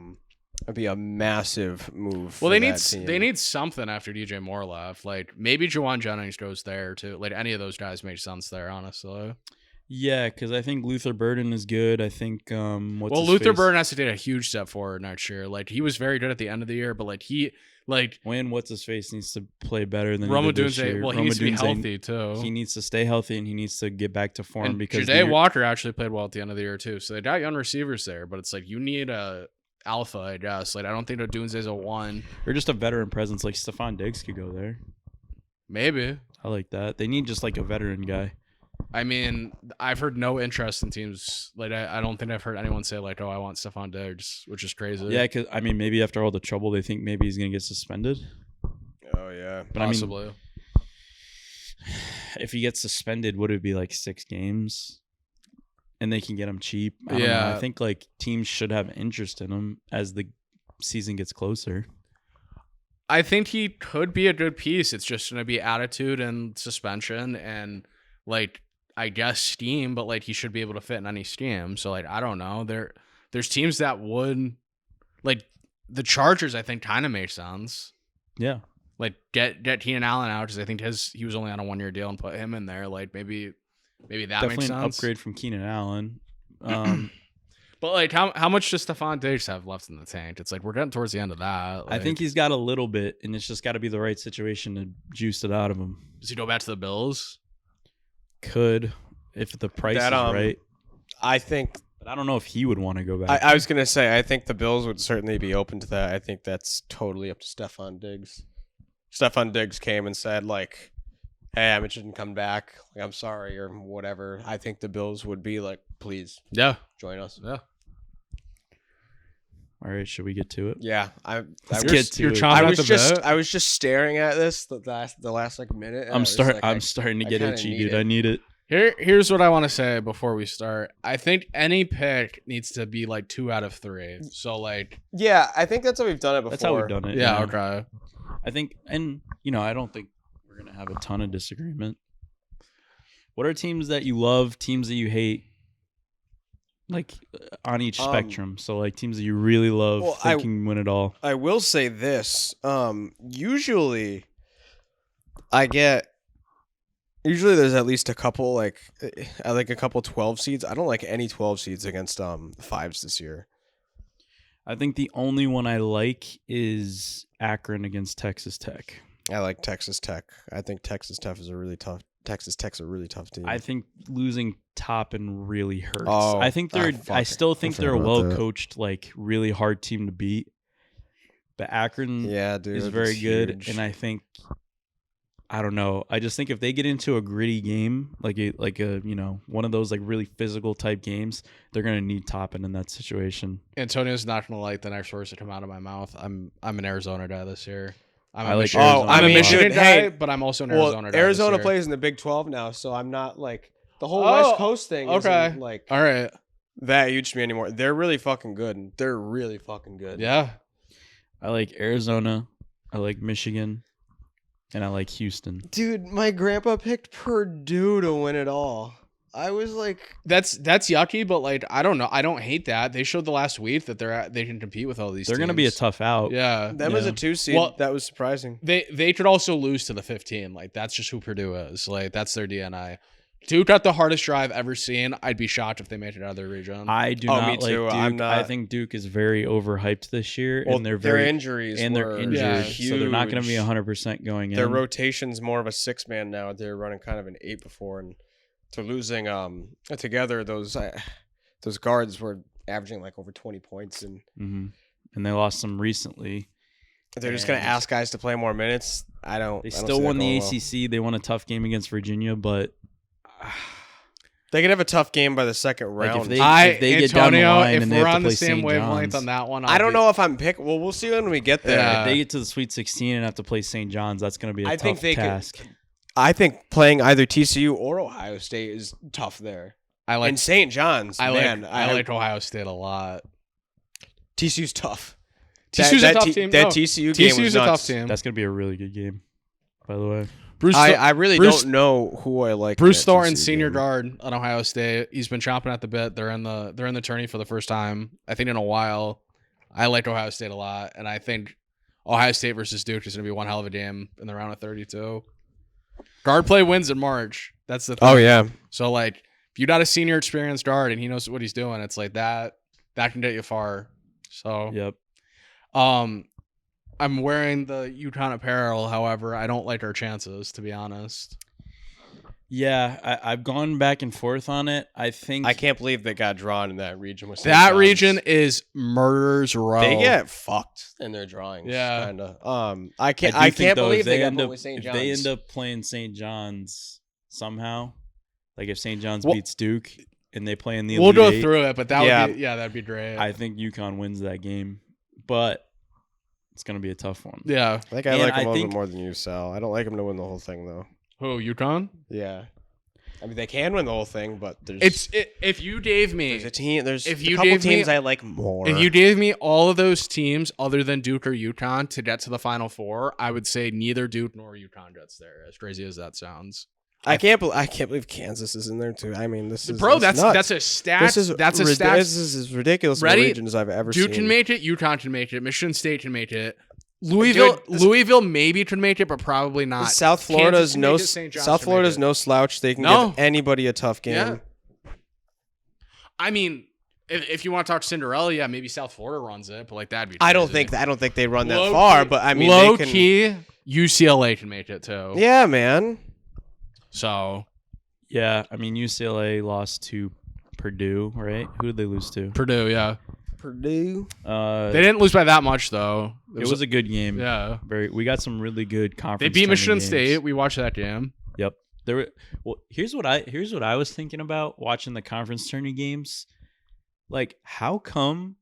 massive move. Well, for they need that team. they need something after DJ Moore left. Like maybe Juwan Jennings goes there too. Like any of those guys make sense there, honestly. Yeah, because I think Luther Burden is good. I think Luther Burden has to take a huge step forward next year. Like he was very good at the end of the year, but when what's his face needs to play better than Roma he did this Dunze. year. Well, he Roma needs to be Dunze, healthy too. He needs to stay healthy and he needs to get back to form And because Ja'Day Walker actually played well at the end of the year too. So they got young receivers there, but it's like you need a alpha, I guess. Like I don't think Odunze's a 1. or just a veteran presence like Stephon Diggs could go there. Maybe. I like that. They need just like a veteran guy. I mean, I've heard no interest in teams. Like I don't think I've heard anyone say like, "Oh, I want Stephon Diggs," which is crazy. Yeah, because I mean, maybe after all the trouble, they think maybe he's gonna get suspended. Oh yeah. But possibly. I mean, if he gets suspended, would it be like 6 games? And they can get him cheap. I don't know. Yeah. I think like teams should have interest in him as the season gets closer. I think he could be a good piece. It's just going to be attitude and suspension and like I guess scheme, but like he should be able to fit in any scheme. So like I don't know. There's teams that would like the Chargers. I think kind of makes sense. Yeah. Like get Keenan Allen out because I think he was only on a 1-year deal and put him in there. Like maybe that Definitely makes an sense. upgrade from Keenan Allen. But like how much does Stephon Diggs have left in the tank? It's like we're getting towards the end of that. I think he's got a little bit, and it's just got to be the right situation to juice it out of him. Does he go back to the Bills? Could, if the price That, is right. I think But I don't know if he would want to go back. I was gonna say I think the Bills would certainly be open to that. I think that's totally up to Stephon Diggs. Stephon Diggs came and said like, "Hey, I'm interested in coming back. Like, I'm sorry or whatever." I think the Bills would be like, "Please Yeah. join us." Yeah. All right, should we get to it? Yeah, Let's You're- get to you're it. chomping at the bit. I was just staring at this the last like minute. and I I'm was like, I'm starting to I get kinda itchy, need dude. it. I need it. Here's what I want to say before we start. I think any pick needs to be like 2 out of 3. So like Yeah, I think that's how we've done it before. That's how we've done it. yeah, okay. I think, and I don't think we're gonna have a ton of disagreement. What are teams that you love? Teams that you hate? Like on each spectrum. So like teams that you really love, Well, think can win it all. I will say this. Usually I get Usually there's at least a couple I like a couple 12 seeds. I don't like any 12 seeds against fives this year. I think the only one I like is Akron against Texas Tech. I like Texas Tech. I think Texas Tech's a really tough team. I think losing Toppin really hurts. Oh, I think I still think they're a well-coached, like really hard team to beat. But Akron is very good, and I think I don't know. I just think if they get into a gritty game, like a one of those like really physical type games, they're gonna need Toppin in that situation. Antonio's not gonna like the next words that come out of my mouth. I'm an Arizona guy this year. I'm I a like Michigan, Arizona. I'm a Hey, Michigan guy, but I'm also an Arizona guy. Arizona this year. plays in the Big 12 now, so I'm not like the whole West Coast thing. Okay, Isn't, like all right, that huge to me anymore. They're really fucking good. They're really fucking good. yeah. I like Arizona. I like Michigan. And I like Houston. Dude, my grandpa picked Purdue to win it all. I was like, That's yucky, but like I don't know. I don't hate that. They showed the last week that they can compete with all these. They're going to be a tough out. Yeah, them as a 2 seed. Well, that was surprising. They could also lose to the 15. Like that's just who Purdue is. Like that's their DNA. Duke got the hardest drive I've ever seen. I'd be shocked if they made it out of their region. I do Oh, not me like too. Duke. I'm not- I think Duke is very overhyped this year, Well, and they're their very injuries and they're were injured, huge. so they're not going to be 100% going in. Their rotation's more of a 6-man now. They're running kind of an 8 before, and they're losing together. Those guards were averaging like over 20 points, and And they lost some recently. they're just gonna ask guys to play more minutes. They still won the ACC. They won a tough game against Virginia, but they could have a tough game by the second round. if they get down the line if and they we're have to on the play same St. wavelength John's. on that one, I don't know if I'm picking. Well, we'll see when we get there. Yeah. If they get to the Sweet 16 and have to play St. John's, that's going to be a tough task. I think playing either TCU or Ohio State is tough there. I like and St. John's. I man, like Ohio State a lot. TCU's tough. TCU's a tough team. That No, TCU game was TCU's a tough nuts. team. That's going to be a really good game, by the way. I really don't know who I like. Bruce in that Thornton, TCU senior game. guard on Ohio State. He's been chomping at the bit. They're in the tourney for the first time, I think, in a while. I like Ohio State a lot, and I think Ohio State versus Duke is going to be one hell of a game in the round of 32. Guard play wins in March. That's the thing. Oh yeah. So like, if you got a senior experienced guard and he knows what he's doing, it's like that can get you far. So Yep. I'm wearing the UConn apparel. However, I don't like our chances, to be honest. Yeah, I've gone back and forth on it. I think I can't believe they got drawn in that region. With St. That John's. region is murder's row. They get fucked in their drawings. Yeah. Kinda. I can't. do I think, can't though, believe if they got end put up with St. if John's. they end up playing St. John's somehow, like if St. John's Well- beats Duke and they play in the We'll Elite go Eight, through it, but that'd be great. I think UConn wins that game, but it's gonna be a tough one. yeah. I think I And like them I a little think- bit more than you, Sal. I don't like them to win the whole thing, though. Who, UConn? Yeah. I mean, they can win the whole thing, but there's If you gave me there's a team. There's if a you couple gave me- teams I like more. if you gave me all of those teams other than Duke or UConn to get to the Final Four, I would say neither Duke nor UConn gets there. As crazy as that sounds. I can't believe Kansas is in there too. I mean, this is That's nuts. a stat. This is That's a stat. This is as ridiculous Ready? of a region as I've ever Duke seen. can make it. UConn can make it. Michigan State can make it. Louisville maybe could make it, but probably not. South Kansas Florida's can no make it, St. John's South can Florida's make it. no slouch. They can No. give anybody a tough game. Yeah. I mean, if you want to talk Cinderella, yeah, maybe South Florida runs it, but like that'd be. I don't crazy. think they run that Low far, key- but I mean, low they can. key, UCLA can make it too. Yeah, man. So Yeah, I mean UCLA lost to Purdue, right? Who did they lose to? Purdue, yeah, Purdue. they didn't lose by that much though. It was a good game. yeah. We got some really good conference. They beat tourney Michigan games. State. We watched that game. Yep. Here's what I was thinking about watching the conference tourney games. Like, how come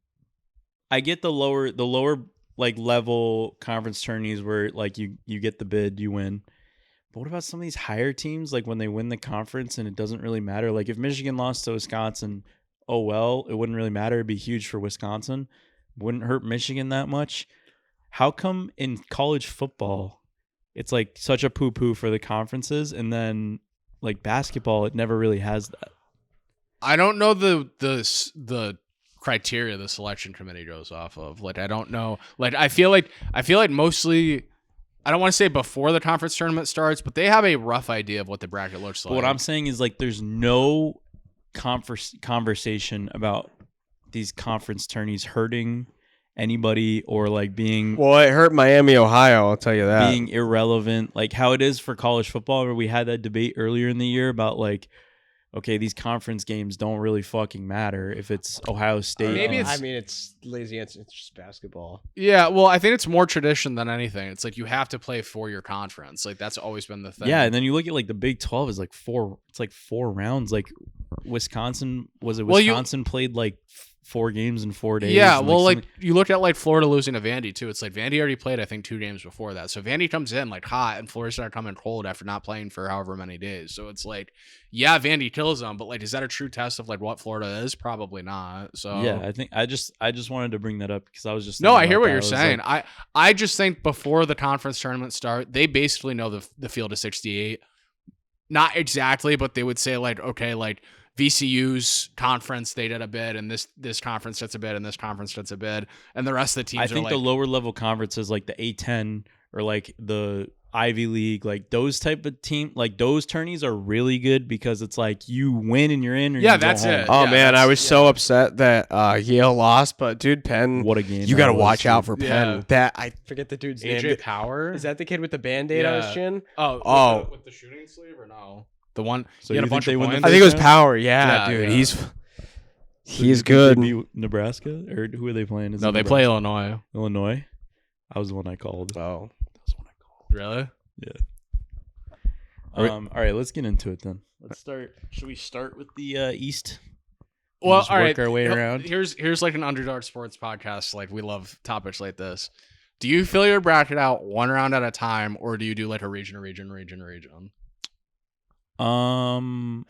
I get the lower like level conference tourneys where like you get the bid, you win. But what about some of these higher teams, like when they win the conference and it doesn't really matter? Like if Michigan lost to Wisconsin, oh well, it wouldn't really matter. It'd be huge for Wisconsin. Wouldn't hurt Michigan that much. How come in college football it's like such a poo-poo for the conferences, and then like basketball, it never really has that? I don't know the criteria the selection committee goes off of. Like I don't know. Like I feel like mostly I don't want to say before the conference tournament starts, but they have a rough idea of what the bracket looks like. But what I'm saying is like there's no conversation about these conference tourneys hurting anybody or like being Well, it hurt Miami, Ohio. I'll tell you that. being irrelevant, like how it is for college football, where we had that debate earlier in the year about like, okay, these conference games don't really fucking matter if it's Ohio State. Maybe and- it's- I mean, it's lazy answer. It's just basketball. Yeah, well, I think it's more tradition than anything. It's like you have to play for your conference. Like that's always been the thing. yeah, and then you look at like the Big 12 is like it's like 4 rounds. Like Wisconsin Well, Wisconsin played like 4 games in 4 days. Yeah, and, well, like something- you look at like Florida losing to Vandy too. It's like Vandy already played, I think, 2 games before that. So Vandy comes in like hot, and Florida started coming cold after not playing for however many days. So it's like, yeah, Vandy kills them, but like, is that a true test of like what Florida is? Probably not. So yeah, I think I just wanted to bring that up because I was just no, thinking I hear about what that. you're I was saying. like, I just think before the conference tournament start, they basically know the field of 68. Not exactly, but they would say like, okay, like VCU's conference they did a bid, and this conference gets a bid, and this conference gets a bid, and the rest of the teams. I are think like, the lower level conferences like the A10 or like the Ivy League, like those type of team, like those tourneys are really good because it's like you win and you're in. Or Yeah, you go that's home. it. Oh Yeah, man, I that's- was so upset that Yale lost, but dude, Penn, What a game! you that got to was, watch out dude. for Yeah. Penn. That I forget the dude's name. AJ Power. Is that the kid with the band-aid on his Yeah. chin? Oh, with the shooting sleeve or no? The one. So he had you a bunch think of they win the points. I think it was round? Power. Yeah, Yeah, dude, yeah. he's So you think good. they beat Nebraska or who are they playing? Is No, it they Nebraska? play Illinois. Illinois. I was the one I called. Oh, That was the one I called. Really? Right. All right, let's get into it then. Let's start. Should we start with the East? And Well, just all work right. our way around. Here's like an underdog sports podcast. Like we love topics like this. Do you fill your bracket out one round at a time, or do you do like a region?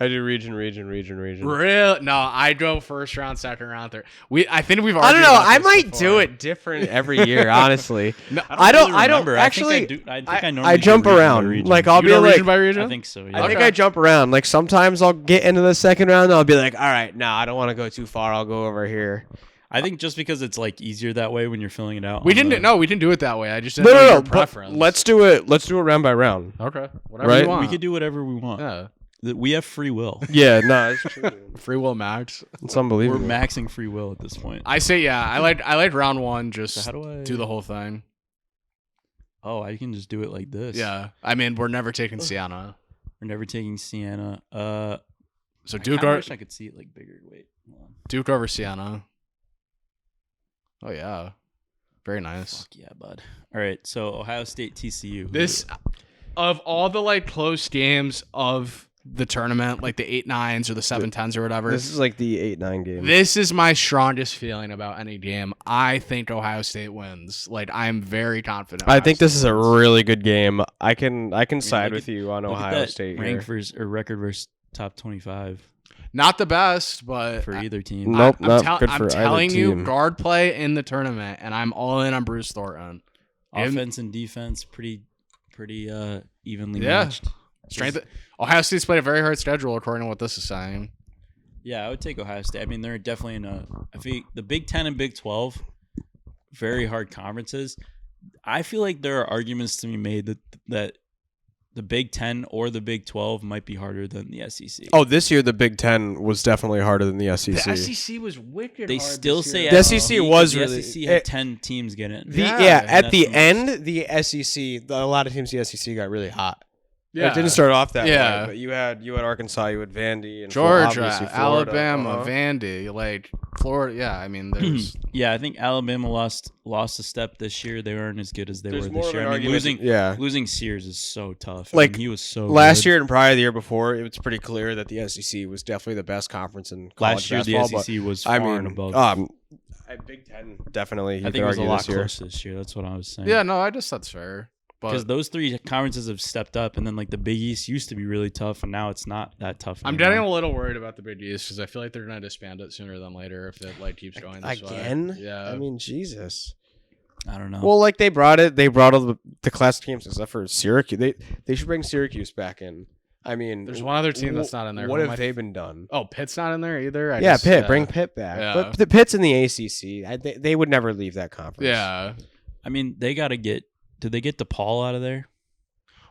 I do region. Real? No, I go first round, second round, third. I think we've. I don't argued know. about I this might before. do it different every year, honestly. No, I don't remember. actually. I think I normally I do jump region by around. region. Like I'll you be go like, region by region. I think so. Yeah. I think Okay. I jump around. Like sometimes I'll get into the second round and I'll be like, all right, no, I don't want to go too far. I'll go over here. I think just because it's like easier that way when you're filling it out. We on didn't. the- No, we didn't do it that way. I just didn't know No. your But preference. let's do it. Let's do it round by round. Okay. Whatever Right? you want. We could do whatever we want. Yeah. We have free will. Yeah, no, it's true. Free will max. It's We're unbelievable. maxing free will at this point. I say yeah. I like round one. Just So how do I do the whole thing. Oh, I can just do it like this. Yeah. I mean, we're never taking Siena. We're never taking Siena. So I Duke kinda or wish I could see it like bigger. Wait. Hold on. Duke over Siena. Oh yeah. Very nice. Fuck yeah, bud. All right. So Ohio State, TCU. Who This of all the like close games of the tournament, like the 8-9s or the 7-10s or whatever. This is like the 8-9 game. This is my strongest feeling about any game. I think Ohio State wins. Like I'm very confident. I Ohio think this State is a wins. really good game. I can side look with at- you on look at Ohio that State rank here. versus or record versus top 25 not the best, but for either team. Nope, I'm not good I'm for either telling you, team. guard play in the tournament, and I'm all in on Bruce Thornton. Offense and defense pretty evenly Yeah. matched. Strength. Ohio State's played a very hard schedule, according to what this is saying. Yeah, I would take Ohio State. I mean, they're definitely in a. I think the Big 10 and Big 12, very hard conferences. I feel like there are arguments to be made that the Big 10 or the Big 12 might be harder than the SEC. Oh, this year the Big Ten was definitely harder than the SEC. The SEC was wicked. They hard still this say year, The though. SEC was the really- SEC had it- 10 teams get in. Yeah, Yeah, and at that's the the most. end, the SEC, a lot of teams in the SEC got really hot. Yeah. It didn't start off that Yeah. way, but you had Arkansas, you had Vandy, and Georgia, obviously Florida. Alabama, Uh-huh. Vandy, like Florida. Yeah, I mean, there's Yeah, I think Alabama lost a step this year. They weren't as good as they There's were more this of year. an I mean, argument. Yeah. losing Sears is so tough. Like, he was so Last good. year and probably the year before, it was pretty clear that the SEC was definitely the best conference in college Last year basketball. the SEC was but, I far and mean, above. Big Ten definitely. You I could think it was a argue lot this year. closer this year. That's what I was saying. yeah. No, I just that's fair. because But those three conferences have stepped up, and then like the Big East used to be really tough, and now it's not that tough. I'm anymore. getting a little worried about the Big East because I feel like they're gonna disband it sooner than later if it like keeps going this Again? way. Yeah. I mean, Jesus. I don't know. Well, like they brought all the classic teams except for Syracuse. They should bring Syracuse back in. I mean, There's one other team that's not in there. What Who am have I- they been done? Oh, Pitt's not in there either. Yeah, Pitt. Bring Pitt back. Yeah. But the Pitt's in the ACC. They would never leave that conference. Yeah. I mean, they got to get Did they get DePaul out of there?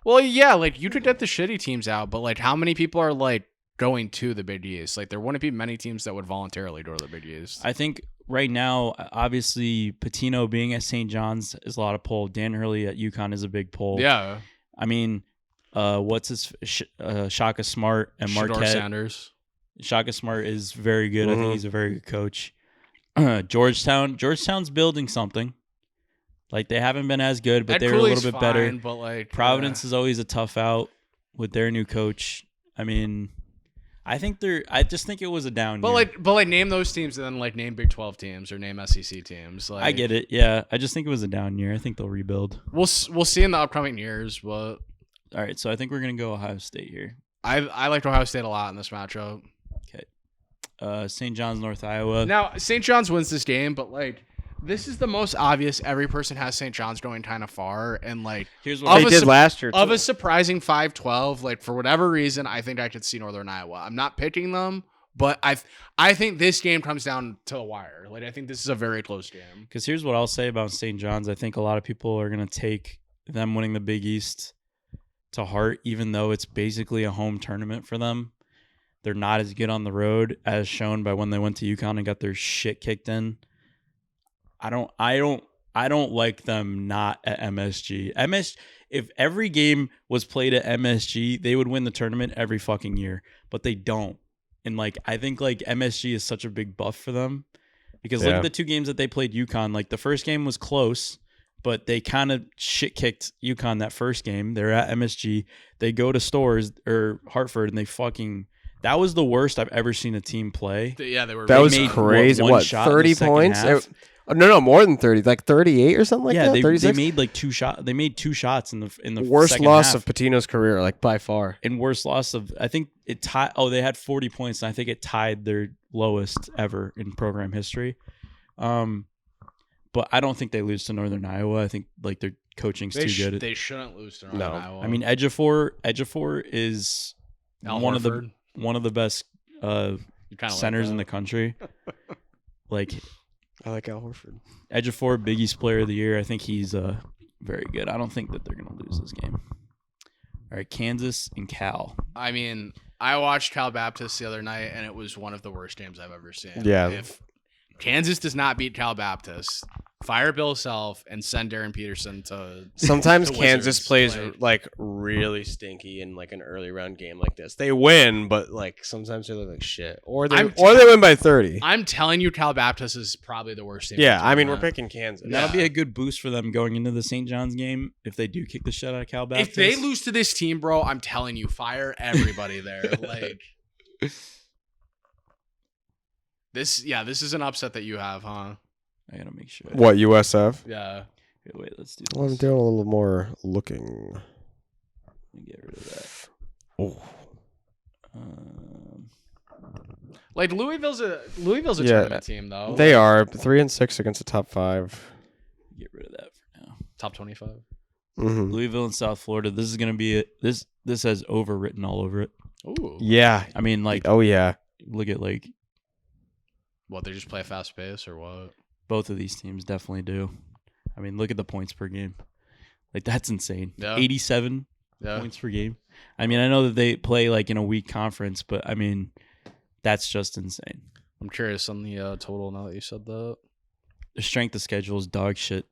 Well, yeah, like you could get the shitty teams out, but like how many people are like going to the Big East? Like there wouldn't be many teams that would voluntarily go to the Big East. I think right now, obviously, Patino being at St. John's is a lot of pull. Dan Hurley at UConn is a big pull. Yeah. I mean, what's his Shaka Smart and Shedeur Marquette. Sanders. Shaka Smart is very good. I think he's a very good coach. Georgetown's building something. Like they haven't been as good, but Ed they're a Cooley's little bit better. fine, but like Providence is always a tough out with their new coach. I mean, I just think it was a down year. But like name those teams and then like name Big 12 teams or name SEC teams. Like I get it. Yeah, I just think it was a down year. I think they'll rebuild. We'll see in the upcoming years, but All right, so I think we're gonna go Ohio State here. I liked Ohio State a lot in this matchup. Okay, St. John's, North Iowa. Now St. John's wins this game, but like this is the most obvious. Every person has St. John's going kind of far, and like Here's what They did last year, of too. a surprising 5-12. Like for whatever reason, I think I could see Northern Iowa. I'm not picking them, but I think this game comes down to the wire. Like I think this is a very close game. Because here's what I'll say about St. John's. I think a lot of people are gonna take them winning the Big East to heart, even though it's basically a home tournament for them. They're not as good on the road as shown by when they went to UConn and got their shit kicked in. I don't like them not at MSG. If every game was played at MSG, they would win the tournament every fucking year, but they don't. And like I think like MSG is such a big buff for them because look Yeah. at the two games that they played UConn. Like the first game was close, but they kind of shit kicked UConn that first game. They're at MSG. They go to Stores or Hartford and they fucking. That was the worst I've ever seen a team play. Yeah, they were. That was made, crazy. one What, shot in the 30 second points? half. No, more than 30. Like 38 or something like Yeah, that? they 36? made like two shots. They made two shots in the Worst second loss half. of Patino's career, like by far. And worst loss of I think it tied. Oh, they had 40 points, and I think it tied their lowest ever in program history. But I don't think they lose to Northern Iowa. I think like their coaching's too good. They shouldn't lose to Northern No. Iowa. I mean, Ejiofor is Al one Horford. of the best You kinda centers like in the that. country. Like I like Al Horford. Ejiofor, Big East Player of the Year. I think he's very good. I don't think that they're going to lose this game. All right, Kansas and Cal. I mean, I watched Cal Baptist the other night, and it was one of the worst games I've ever seen. Yeah. If Kansas does not beat Cal Baptist, fire Bill Self and send Darren Peterson to. Sometimes to Kansas Wizards. plays Like, like really stinky in like an early round game like this. They win, but like sometimes they look like shit, or they win by 30. I'm telling you, Cal Baptist is probably the worst team. Yeah, in the I mean we're tournament. picking Kansas. That'll be a good boost for them going into the St. John's game if they do kick the shit out of Cal Baptist. If they lose to this team, bro, I'm telling you, fire everybody there. Like this is an upset that you have, huh? I gotta make sure. What, USF? Yeah. Okay, wait, let's do Well, I'm this. doing a little more looking. Let me get rid of that. Oh, Like Louisville's a Yeah, tournament team though. they are 3-6 against the top 5. Get rid of that for now. top 25. Mm-hmm. Louisville and South Florida. This is gonna be this has overwritten all over it. Ooh. Yeah. I mean, like, Oh yeah. look at like What, they just play a fast pace or what? both of these teams definitely do. I mean, look at the points per game. Like that's insane. Yeah. 87 Yeah. points per game. I mean, I know that they play like in a weak conference, but I mean, that's just insane. I'm curious on the total now that you said that. The strength of schedule is dog shit.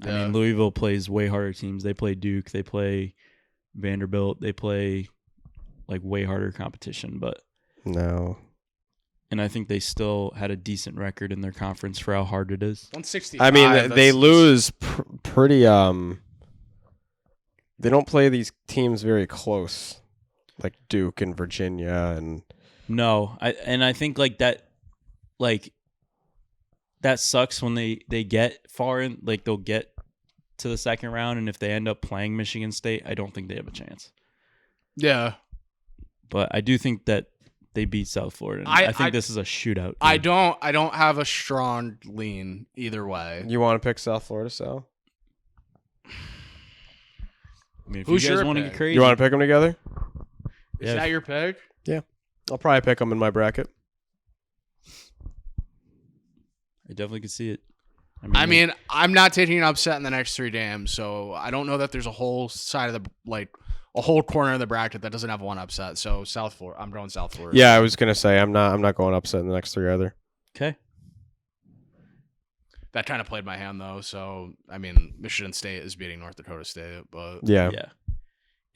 I Yeah. mean, Louisville plays way harder teams. They play Duke. They play Vanderbilt. They play like way harder competition, but No. and I think they still had a decent record in their conference for how hard it is. 165. I mean, that's- they lose pretty. They don't play these teams very close, like Duke and Virginia, and No, I think like that sucks when they get far in, like they'll get to the second round, and if they end up playing Michigan State, I don't think they have a chance. Yeah. But I do think that they beat South Florida. And I think this is a shootout. I game. don't have a strong lean either way. you want to pick South Florida, Sal? I mean, if Who's you guys your want to pick? get crazy, You want to pick them together? Is Yeah. that your pick? I'll probably pick them in my bracket. I definitely could see it. I mean, I'm not taking an upset in the next 3 games, so I don't know that there's a whole side of a whole corner of the bracket that doesn't have one upset. So South Florida, I'm going South Florida. Yeah, I was gonna say I'm not going upset in the next 3 either. Okay. That kind of played my hand though. So I mean, Michigan State is beating North Dakota State, but Yeah.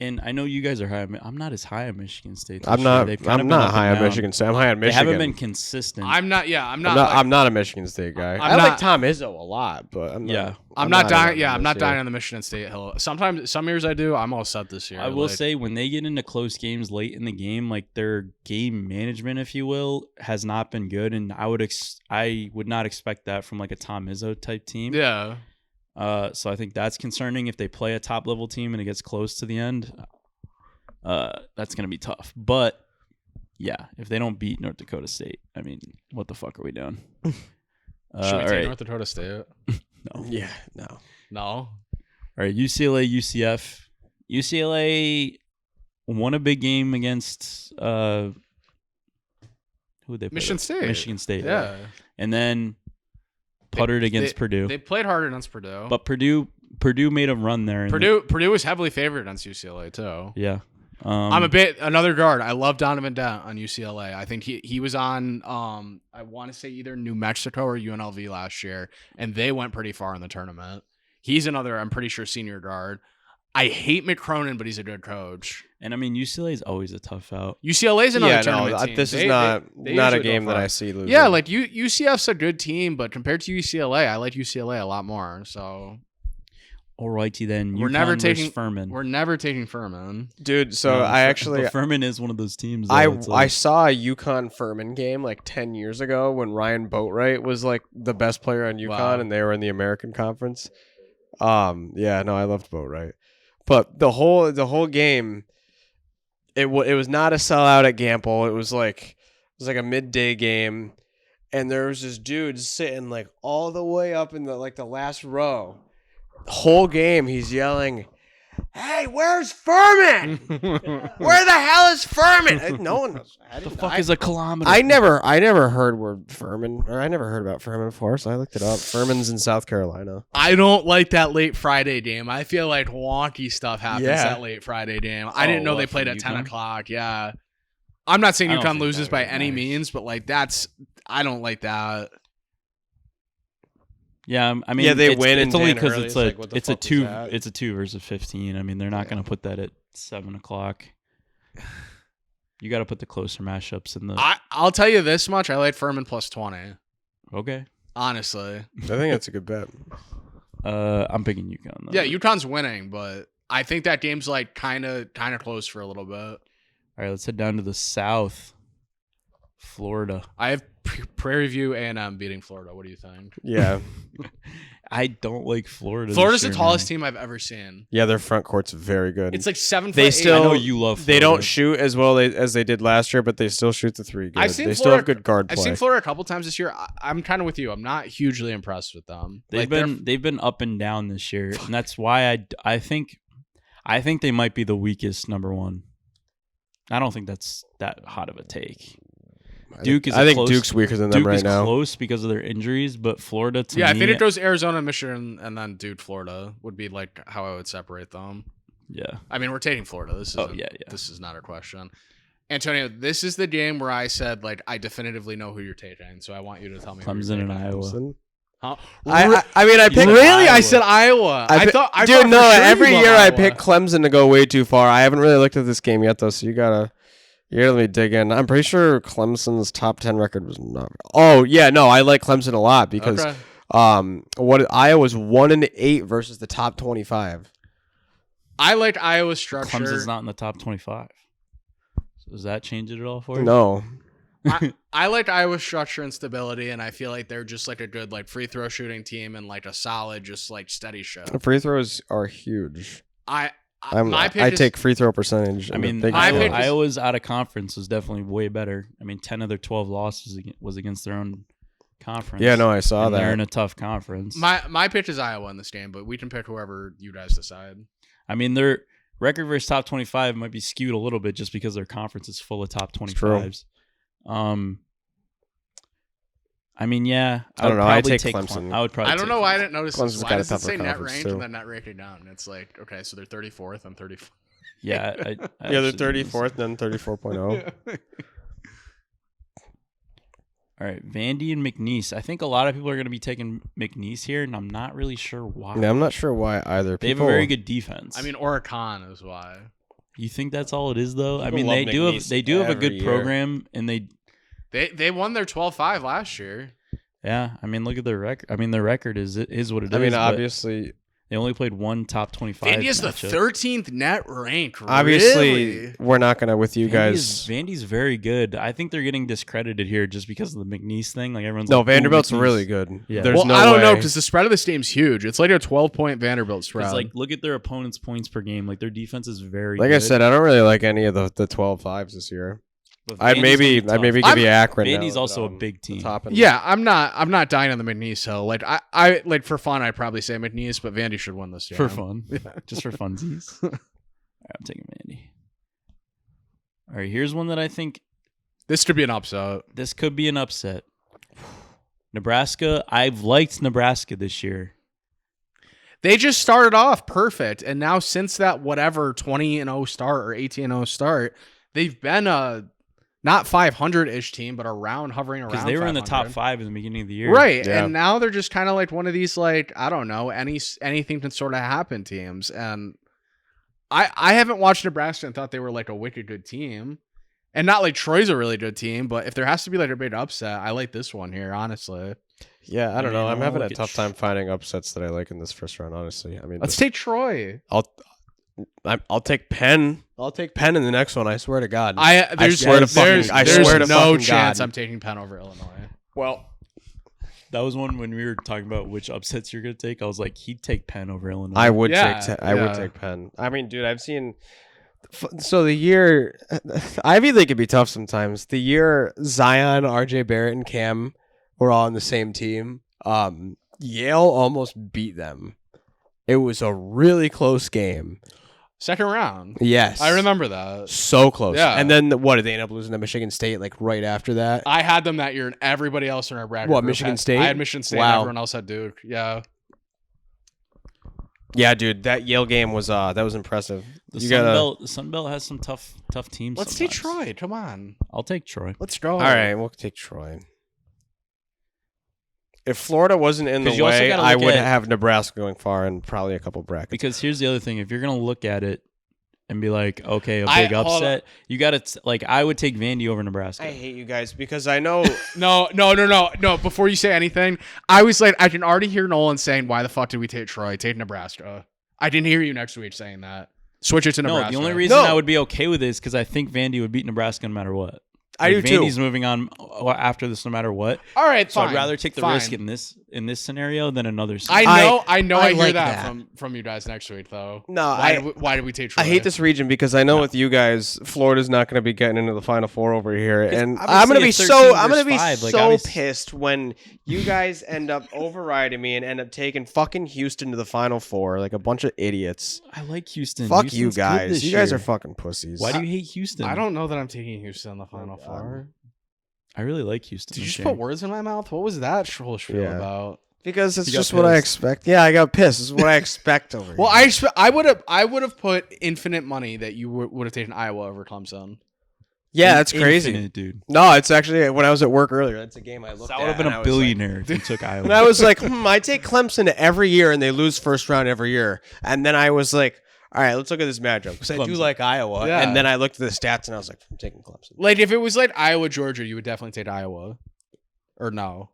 And I know you guys are high. I'm not as high on Michigan State. this I'm year. not. They've kind of I'm been not up high and on down. Michigan State. I'm high on They Michigan. haven't been consistent. I'm not. Yeah, I'm I'm not. I'm not a Michigan State guy. I'm I not- like Tom Izzo a lot, but I'm not. Yeah. I'm not dying. on Yeah, him I'm not this year. dying on the Michigan State hill. Sometimes, some years I do. I'm all set this year. I will like- say when they get into close games late in the game, like their game management, if you will, has not been good, and I would not expect that from like a Tom Izzo type team. Yeah. So I think that's concerning if they play a top level team and it gets close to the end. That's gonna be tough. But yeah, if they don't beat North Dakota State, I mean, what the fuck are we doing? Should we all take right. North Dakota State? No. Yeah. No. No. All right, UCLA, UCF. UCLA won a big game against who would they play? Michigan State. Michigan State. Yeah. And then puttered against Purdue. They played harder against Purdue. But Purdue made a run there. Purdue was heavily favored against UCLA too. Yeah. I'm another guard. I love Donovan Dent on UCLA. I think he was on I want to say either New Mexico or UNLV last year, and they went pretty far in the tournament. He's another, I'm pretty sure, senior guard. I hate McCronin, but he's a good coach. And I mean, UCLA is always a tough out. UCLA's another Yeah. tournament No. team. This is They not a usually game go that far. I see losing. Yeah, like UCF's a good team, but compared to UCLA, I like UCLA a lot more. So Alrighty then. We're UConn never versus taking- Furman. we're never taking Furman. dude. So No, I actually but Furman is one of those teams. Though. It's I like- saw a UConn Furman game like 10 years ago when Ryan Boatwright was like the best player on UConn Wow. and they were in the American Conference. Yeah, no, I loved Boatwright. But the whole game, it was not a sellout at Gamble. It was like a midday game, and there was this dude sitting like all the way up in the last row. Whole game, he's yelling, "Hey, where's Furman? Where the hell is Furman?" No one knows. the fuck is a kilometer? I never heard I never heard about Furman before, so I looked it up. Furman's in South Carolina. I don't like that late Friday game. I feel like wonky stuff happens Yeah. that late Friday game. I didn't know what, they played from at 10 UConn? o'clock. Yeah. I'm not saying I don't UConn think loses that by would be any nice. means, but like I don't like that. Yeah, I mean, Yeah, they it's, win It's and only Dan because Hurley's it's a like, what the it's a fuck was two that? it's a 2 versus 15. I mean, they're not gonna put that at 7 o'clock. You got to put the closer mashups in the. I'll tell you this much. I like Furman plus 20. Okay. Honestly. I think that's a good bet. I'm picking UConn. Though. Yeah, UConn's winning, but I think that game's like kind of close for a little bit. All right, let's head down to the South. Florida. I have Prairie View A&M beating Florida. What do you think? Yeah, I don't like Florida. this Florida's the year, tallest man. team I've ever seen. yeah, their front court's very good. It's like 7 They foot still- I eight. know you love. Florida. They don't shoot as well as they did last year, but they still shoot the three good. I've seen They still have Florida- good guard I've play. seen Florida a couple times this year. I'm kind of with you. I'm not hugely impressed with them. They've been up and down this year, and that's why I think they might be the weakest number one. I don't think that's that hot of a take. Duke is. I think close, Duke's weaker than them Duke right is now. close because of their injuries, but Florida to Yeah, me, I think it goes Arizona, Michigan, and then Duke, Florida would be like how I would separate them. Yeah. I mean, we're taking Florida. This is yeah. This is not a question. Antonio, this is the game where I said like I definitively know who you're taking, so I want you to tell me. who Clemson you're and taking. Iowa. Clemson? Huh? I mean, I picked Really? I Iowa. said Iowa. I thought, dude, for no. sure you Every love year I Iowa. pick Clemson to go way too far. I haven't really looked at this game yet, though. So you gotta let me dig in. I'm pretty sure Clemson's top 10 record was not. Oh yeah, no, I like Clemson a lot because Okay. what Iowa's 1-8 versus the top 25. I like Iowa's structure. Clemson's not in the top 25. So does that change it at all for you? No, I like Iowa's structure and stability, and I feel like they're just like a good like free throw shooting team and like a solid, just like steady show. free throws are huge. My I pick is, take free throw percentage. I mean, Big my deal. pick is- Iowa's out of conference was definitely way better. I mean, 10 of their 12 losses was against their own conference. Yeah, no, I saw And that. They're in a tough conference. my pitch is Iowa in this game, but we can pick whoever you guys decide. I mean, their record versus top 25 might be skewed a little bit just because their conference is full of top true. 25s. I mean, yeah. I don't know. Probably I'd take Clemson. I would probably. I don't take know why I Clemson. didn't notice Clemson's this. got Why a does it tougher say net conference, rank too. and then net rating down? It's like, okay, so they're 34th and 34th. Yeah. I Yeah, they're actually didn't 34th, then 34.0. All right, Vandy and McNeese. I think a lot of people are going to be taking McNeese here, and I'm not really sure why. Yeah, I'm not sure why either. They have a very good defense. I mean, Oricon is why. you think that's all it is, though? I People mean, love they do have a every good year. program, and They won their 12-5 last year. yeah. I mean, look at their record. I mean, their record is what it is. I mean, but obviously, they only played one top 25. Vandy is the matchup. 13th net rank. obviously, Really? we're not gonna with you guys. Vandy's very good. I think they're getting discredited here just because of the McNeese thing. Like everyone's No, like, "Ooh, Vanderbilt's McNeese." really good. Yeah. There's Well, no I don't know way. because the spread of this game's huge. It's like a 12-point Vanderbilt spread. It's like look at their opponent's points per game. Like their defense is very Like good. I said, I don't really like any of the 12-5s this year. But I'd Vandy's maybe gonna be give tough. you Akron. Vandy's now, also a but, big team. top and- yeah, I'm not dying on the McNeese hill. Like I like for fun, I'd probably say McNeese, but Vandy should win this game for fun, just for funsies. All right, I'm taking Vandy. All right, here's one that I think This could be an upset. this could be an upset. Nebraska. I've liked Nebraska this year. They just started off perfect, and now since that whatever 20-0 start or 18-0 start, they've been a not 500-ish team, but hovering around. Because they were in the top 500. 5 in the beginning of the year. Right, Yeah. and now they're just kind of like one of these, like, I don't know, anything can sort of happen teams. And I haven't watched Nebraska and thought they were like a wicked good team. And not like Troy's a really good team, but if there has to be like a big upset, I like this one here, honestly. Yeah, I don't I know. mean, I'm I having a look at tough time finding upsets that I like in this first round. Honestly, I mean, Let's take Troy. I'll take Penn. I'll take Penn in the next one. I swear to God. There's swear to fucking- there's, I there's swear to no fucking chance God. I'm taking Penn over Illinois. well, That was one when we were talking about which upsets you're gonna take. I was like, he'd take Penn over Illinois. I would Yeah, take. I would yeah. take Penn. I mean, dude, I've seen. So the year Ivy League can be tough sometimes. The year Zion, RJ Barrett, and Cam were all on the same team. Yale almost beat them. It was a really close game. Second round. Yes, I remember that. So close. Yeah. And then what did they end up losing to Michigan State like right after that? I had them that year, and everybody else in our bracket. What, group Michigan had- State? I had Michigan State. Wow. And everyone else had Duke. Yeah. Yeah, dude, that Yale game was that was impressive. the You Sun gotta- Belt. The Sun Belt has some tough teams. Let's take sometimes. Troy. Come on. I'll take Troy. Let's go. All right, we'll take Troy. If Florida wasn't in the 'Cause you also way, gotta I look would at- have Nebraska going far and probably a couple brackets. Because here's the other thing: if you're gonna look at it and be like, okay, a I- big hold on. upset, you got to like. I would take Vandy over Nebraska. I hate you guys because I know No. Before you say anything, I was like, I can already hear Nolan saying, "Why the fuck did we take Troy? Take Nebraska." I didn't hear you next week saying that. Switch it to no, Nebraska. the only reason No. I would be okay with it is because I think Vandy would beat Nebraska no matter what. I Like, do too. Vandy's moving on after this no matter what. All right, So fine. I'd rather take the fine. risk in this scenario than another scenario. I know. I I hear like that, that. from you guys next week, though. No, Why did we take Troy? I hate this region because I know with you guys, Florida's not going to be getting into the Final Four over here, and obviously I'm going to a be 13 so I'm going to be versus 5, like, so obviously- pissed when you guys end up overriding me and end up taking fucking Houston to the Final Four like a bunch of idiots. I like Houston. Fuck Houston's you good guys. this You guys year. are fucking pussies. Why do you hate Houston? I don't know that I'm taking Houston in the Final God. Four. I really like Houston. Did you this just year. put words in my mouth? What was that whole spiel Yeah. about? Because it's You got just what I pissed. expect. Yeah, I got pissed. This is what I expect over Well, here. I would have put infinite money that you would have taken Iowa over Clemson. Yeah, that's crazy. Infinite, dude. No, it's actually when I was at work earlier. That's a game I looked I at. would have been and I a was like- billionaire if you took Iowa. And I was like, I take Clemson every year and they lose first round every year. And then I was like, all right, let's look at this matchup because I do Clemson. like Iowa. Yeah. And then I looked at the stats and I was like, I'm taking Clemson. Like if it was like Iowa, Georgia, you would definitely take Iowa, or no?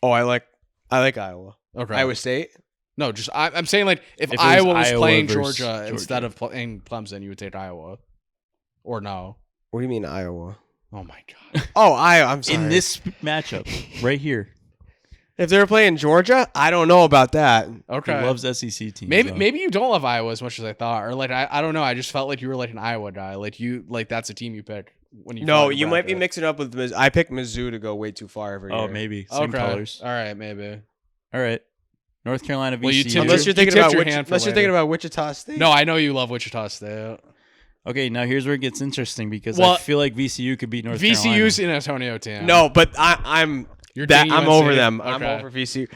Oh, I like Iowa. Okay. Iowa State. No, just I'm saying like if If it was Iowa was Iowa playing versus Georgia, Georgia. instead of playing Clemson, you would take Iowa, or no? What do you mean Iowa? Oh my god. Oh, Iowa. I'm sorry. in this matchup right here. if they were playing Georgia, I don't know about that. Okay. He loves SEC teams. Maybe though. maybe you don't love Iowa as much as I thought, or like I don't know. I just felt like you were like an Iowa guy. Like you like that's a team you pick when you. No, find a you might be bracket. mixing up with I picked Mizzou to go way too far every year. Oh, maybe same Okay. colors. All right, maybe. All right, North Carolina VCU. Well, you tipped Unless you're You thinking tipped about your hand for unless you're later. thinking about Wichita State. No, I know you love Wichita State. Okay, now here's where it gets interesting because Well, I feel like VCU could beat North VCU's Carolina. in Antonio team. No, but I'm I'm UNC? over them. I'm Okay. over VCU.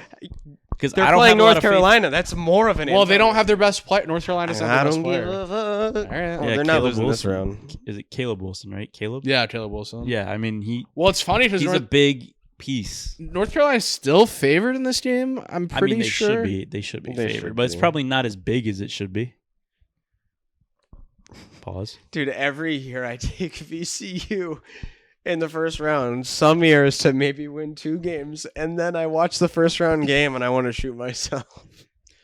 Because They're I don't playing have a lot North of faith- Carolina. That's more of an. Well, they insult. don't have their best player. North Carolina's not I their best don't give player. a fuck. All right. Oh, Yeah, they're not Caleb losing this Wilson. round. Is it Caleb Wilson, right? Caleb? Yeah, Caleb Wilson. Yeah, I mean Well, it's funny because he's a big piece. North Carolina's still favored in this game. I'm I pretty mean, they sure. should be. They should be They favored, should but it's be. probably not as big as it should be. Pause. Dude, every year I take VCU in the first round. Some years to maybe win 2 games, and then I watch the first round game and I want to shoot myself.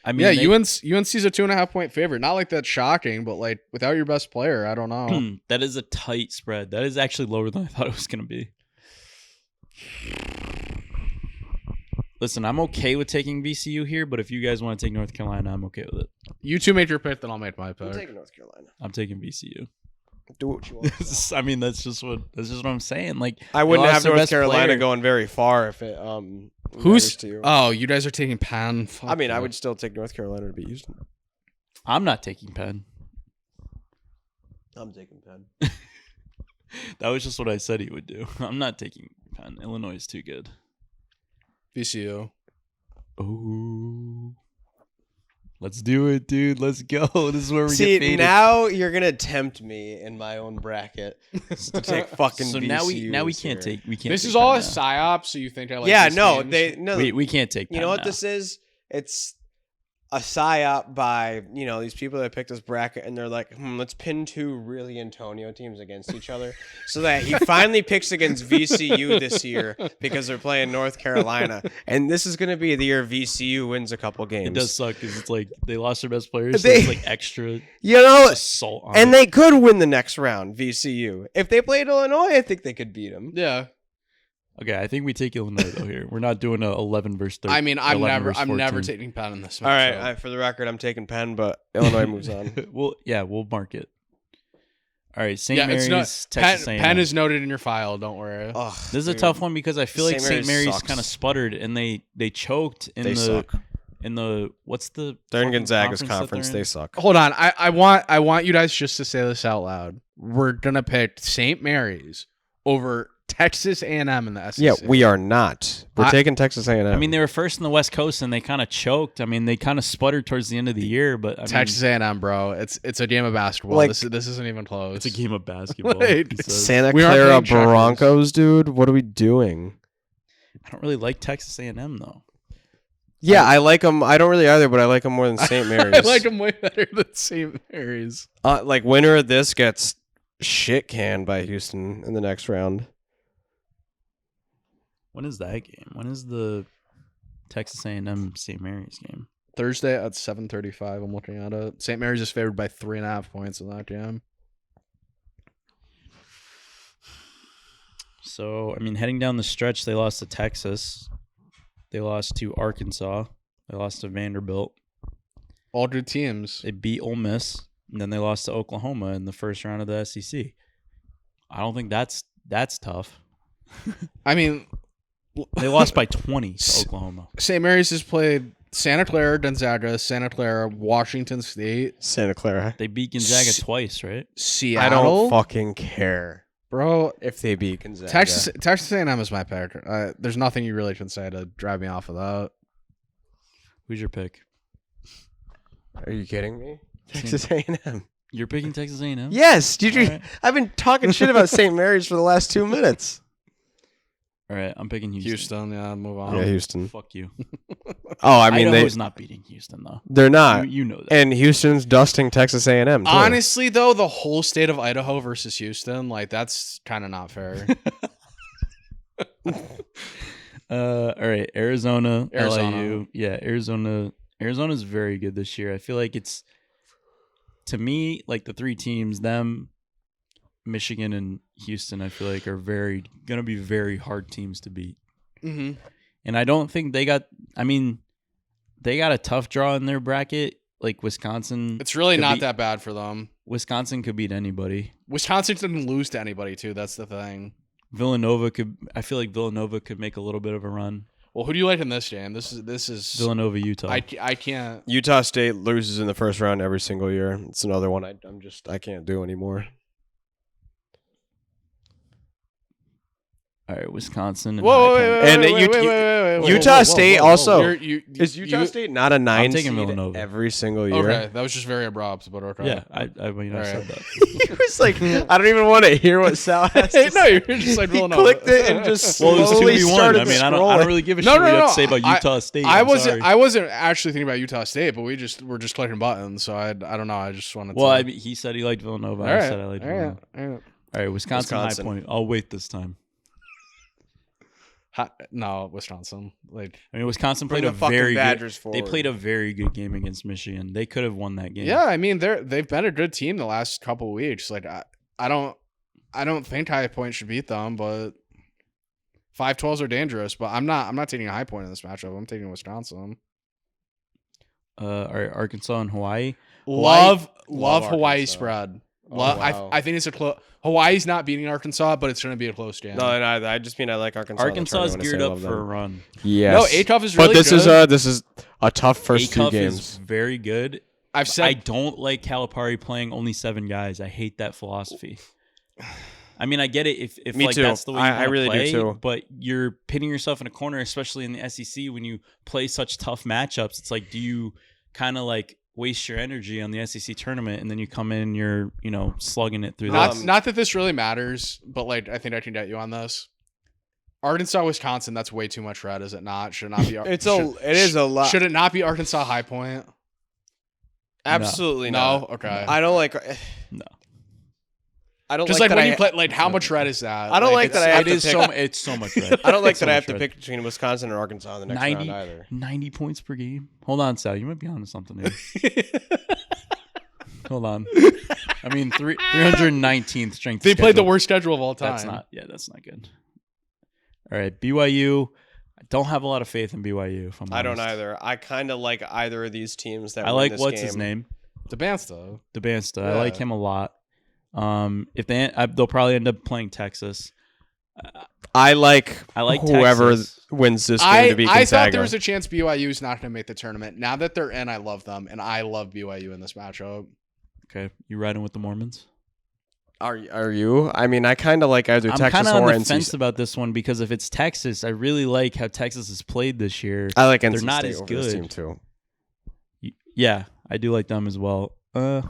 I mean, Yeah, they- UNC's a 2.5 point favorite. Not like that's shocking, but like without your best player, I don't know. that is a tight spread. That is actually lower than I thought it was going to be. Listen, I'm okay with taking VCU here, but if you guys want to take North Carolina, I'm okay with it. You two make your pick, then I'll make my I'm pick. taking North Carolina. I'm taking VCU. Do what you want. I mean, that's just what I'm saying. Like, I wouldn't they lost have their North best Carolina player. going very far if it Who's? matters to you. Oh, you guys are taking Penn. Fuck I mean, I that. would still take North Carolina to beat Houston. I'm not taking Penn. I'm taking Penn. That was just what I said he would do. I'm not taking Penn. Illinois is too good. VCU. Oh, let's do it, dude. Let's go. This is where we See, get faded. now you're gonna tempt me in my own bracket to take fucking. So VCU now we this can't year. take. We can't. This take is all a Penn now. psyop, so you think I like Yeah, these no, games? We can't take. You Penn know what now. this is? It's a psyop by these people that picked this bracket, and they're like, let's pin 2 really Antonio teams against each other, so that he finally picks against VCU this year because they're playing North Carolina, and this is gonna be the year VCU wins a couple games. It does suck because it's like they lost their best players. So They- it's like extra assault on and it. they could win the next round. VCU, if they played Illinois, I think they could beat them. Yeah. Okay, I think we take Illinois though. Here, we're not doing a 11 versus 13. I mean, I'm 11 never versus 14. taking Penn in this. All right, matchup. for the record, I'm taking Penn, but Illinois moves on. We'll mark it. All right, St. Yeah, Mary's, it's not. Texas Penn, A&M. Penn is noted in your file. Don't worry. Ugh, This is a tough one because I feel like St. St. Mary's Mary's sucks. kind of sputtered and they choked in They the suck. what's the They're in fucking Gonzaga's that conference. they're in? They suck. Hold on. I want you guys just to say this out loud. We're gonna pick St. Mary's over Texas A&M in the SEC. Yeah, we are not. We're taking Texas A&M. I mean, they were first in the West Coast and they kind of choked. I mean, they kind of sputtered towards the end of the year, but I mean, Texas A&M, bro. It's a game of basketball. Like- this isn't even close. it's a game of basketball. Right. he says. Santa We aren't Clara playing checkers. Broncos, dude. What are we doing? I don't really like Texas A&M though. Yeah, I like them. I don't really either, but I like them more than St. Mary's. I like them way better than St. Mary's. Like winner of this gets shit canned by Houston in the next round. When is that game? When is the Texas A&M St. Mary's game? Thursday at 7:35. I'm looking at it. St. Mary's is favored by 3.5 points in that game. So, I mean, heading down the stretch, they lost to Texas. They lost to Arkansas. They lost to Vanderbilt. All good teams. They beat Ole Miss. And then they lost to Oklahoma in the first round of the SEC. I don't think that's tough. I mean, They lost by 20 to Oklahoma. St. Mary's has played Santa Clara, Gonzaga, Santa Clara, Washington State, Santa Clara. They beat Gonzaga twice, right? Seattle. I don't fucking care bro. if they beat Gonzaga. Texas A&M is my pick. There's nothing you really can say to drive me off of that. Who's your pick? Are you kidding me? Texas A&M. You're picking Texas A&M? Yes, did you? All right. I've been talking shit about St. Mary's for the last 2 minutes. All right, I'm picking Houston. Houston, yeah, move on. Yeah, Houston. Fuck you. Oh, I mean Idaho's not beating Houston, though. they're not. You know that. And Houston's dusting Texas A&M. Too. Honestly, though, the whole state of Idaho versus Houston, like that's kind of not fair. All right, Arizona, Arizona. LIU. Yeah, Arizona's very good this year. I feel like it's, to me, like the 3 teams, them, Michigan, and Houston, I feel like are gonna be very hard teams to beat. Mm-hmm. And I don't think they got a tough draw in their bracket. Like Wisconsin, It's really could not beat- that bad for them. Wisconsin could beat anybody. Wisconsin didn't lose to anybody, too. That's the thing. I feel like Villanova could make a little bit of a run. Well, who do you like in this game? This is Villanova, Utah. I can't. Utah State loses in the first round every single year. It's another one I can't do anymore. All right, Wisconsin. And Whoa, High wait, Point. wait, And wait, you- wait, wait, wait, wait, Utah whoa, State whoa, whoa, also- You're- Is Utah State not a 9 taking seed Villanova. every single year? Okay, that was just very abrupt, but okay. Yeah, I mean, I All said right. that. He was like, I don't even want to hear what Sal has to Hey, no, say. you're just like He Villanova. clicked it and just Well, it was slowly 2v1. started I mean, I scrolling. don't really give a No, shit no, what you have no, to say about I- Utah State. I I'm wasn't. sorry. I wasn't actually thinking about Utah State, but we're just clicking buttons. So I don't know. I just wanted. Well, to... I mean, he said he liked Villanova. all I right, said I liked all right, Villanova. all right. All right, Wisconsin. High Point. I'll wait this time. No, Wisconsin. Like, I mean, Wisconsin Bring played a the fucking very Badgers good. They forward. played a very good game against Michigan. They could have won that game. yeah, I mean they've been a good team the last couple of weeks. Like I don't think High Point should beat them, but 5-12s are dangerous. But I'm not taking a High Point in this matchup. I'm taking Wisconsin. All right, Arkansas and Hawaii. Love Love Hawaii Arkansas. spread. Oh, Wow. I think it's a close. Hawaii's not beating Arkansas, but it's going to be a close game. No, I just mean I like Arkansas. Arkansas is That's what I geared wanna up say, I for a love them. run. Yes. No, Acuff is really but this good. is a tough first two Acuff games. is very good. I've said I don't like Calipari playing only 7 guys. I hate that philosophy. I mean, I get it if Me like too. that's the way you I wanna really do play, too. but you're pitting yourself in a corner, especially in the SEC when you play such tough matchups. It's like, do you kind of like waste your energy on the SEC tournament and then you come in and you're, slugging it through not that? that this really matters, but like I think I can get you on this. Arkansas, Wisconsin, that's way too much red, is it not? Should it not be? It is a lot. Should it not be Arkansas High Point? Absolutely No. not. Okay. I don't like. No. I don't Just like like that when I, you play, like how much red is that? I don't like that I have It to is pick- it's so much red. I don't like It's that so I have much to red. pick between Wisconsin and Arkansas in the next 90, round either. 90 points per game. Hold on, Sal. You might be onto something here. Hold on. I mean, 319th strength. They played the schedule. worst schedule of all time. That's not good. All right, BYU. I don't have a lot of faith in BYU. If I'm I don't honest. either. I kind of like either of these teams that I win like this what's game. his name, DeBansta. DeBansta. I Yeah. like him a lot. If they'll probably end up playing Texas. I like whoever Texas. wins this game I to beat thought Gonzaga. there was a chance BYU is not going to make the tournament. Now that they're in, I love them, and I love BYU in this matchup. Okay, you riding with the Mormons? Are you? I mean, I kind of like either I'm Texas kind of or on the NC. fence about this one because if it's Texas, I really like how Texas has played this year. I like NC They're not State as over this good. team too. Yeah, I do like them as well. I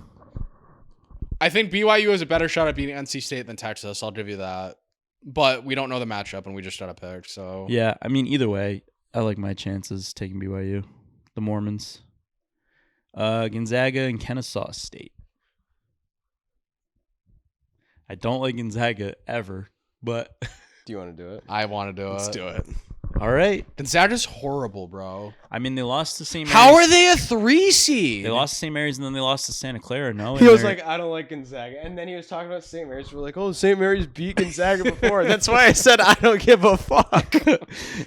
think BYU has a better shot at beating NC State than Texas. I'll give you that. But we don't know the matchup, and we just got to pick. So Yeah, I mean, either way, I like my chances taking BYU. The Mormons. Gonzaga and Kennesaw State. I don't like Gonzaga ever, but Do you want to do it? I want to do Let's it. do it. all right. Gonzaga's horrible, bro. I mean, they lost to St. Mary's. How are they a 3 seed? They lost to St. Mary's and then they lost to Santa Clara. No, He and was they're- like, I don't like Gonzaga. And then he was talking about St. Mary's. We're like, oh, St. Mary's beat Gonzaga before. That's why I said I don't give a fuck.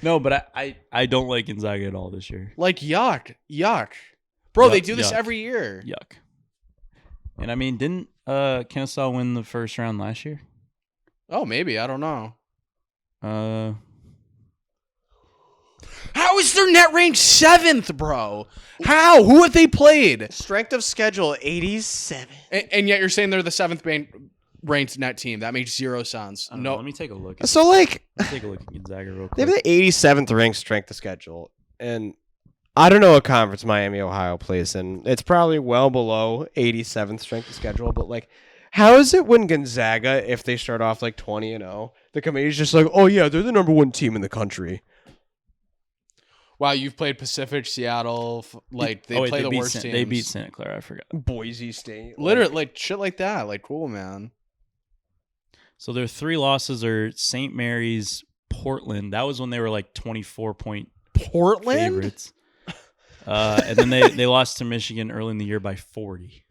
no, but I don't like Gonzaga at all this year. Like yuck. Bro, they Yuck, do this yuck. every year. Yuck. And I mean, didn't Kennesaw win the first round last year? Oh, maybe. I don't know. How is their net rank 7th, bro? How? Who have they played? Strength of schedule 87. And yet you're saying they're the 7th ranked net team. That makes zero sense. I don't know. No. Let me take a look. So like Let's take a look at Gonzaga real they quick. have the 87th ranked strength of schedule, and I don't know what conference Miami, Ohio plays in. It's probably well below 87th strength of schedule, but like, how is it when Gonzaga, if they start off like 20-0, the committee's just like, oh yeah, they're the number 1 team in the country. Wow, you've played Pacific, Seattle. Like they play the beat worst teams. They beat Santa Clara. I forgot. Boise State, Literally, like shit like that. Like cool, man. So their 3 losses are St. Mary's, Portland. That was when they were like 24-point Portland. favorites. And then they lost to Michigan early in the year by 40.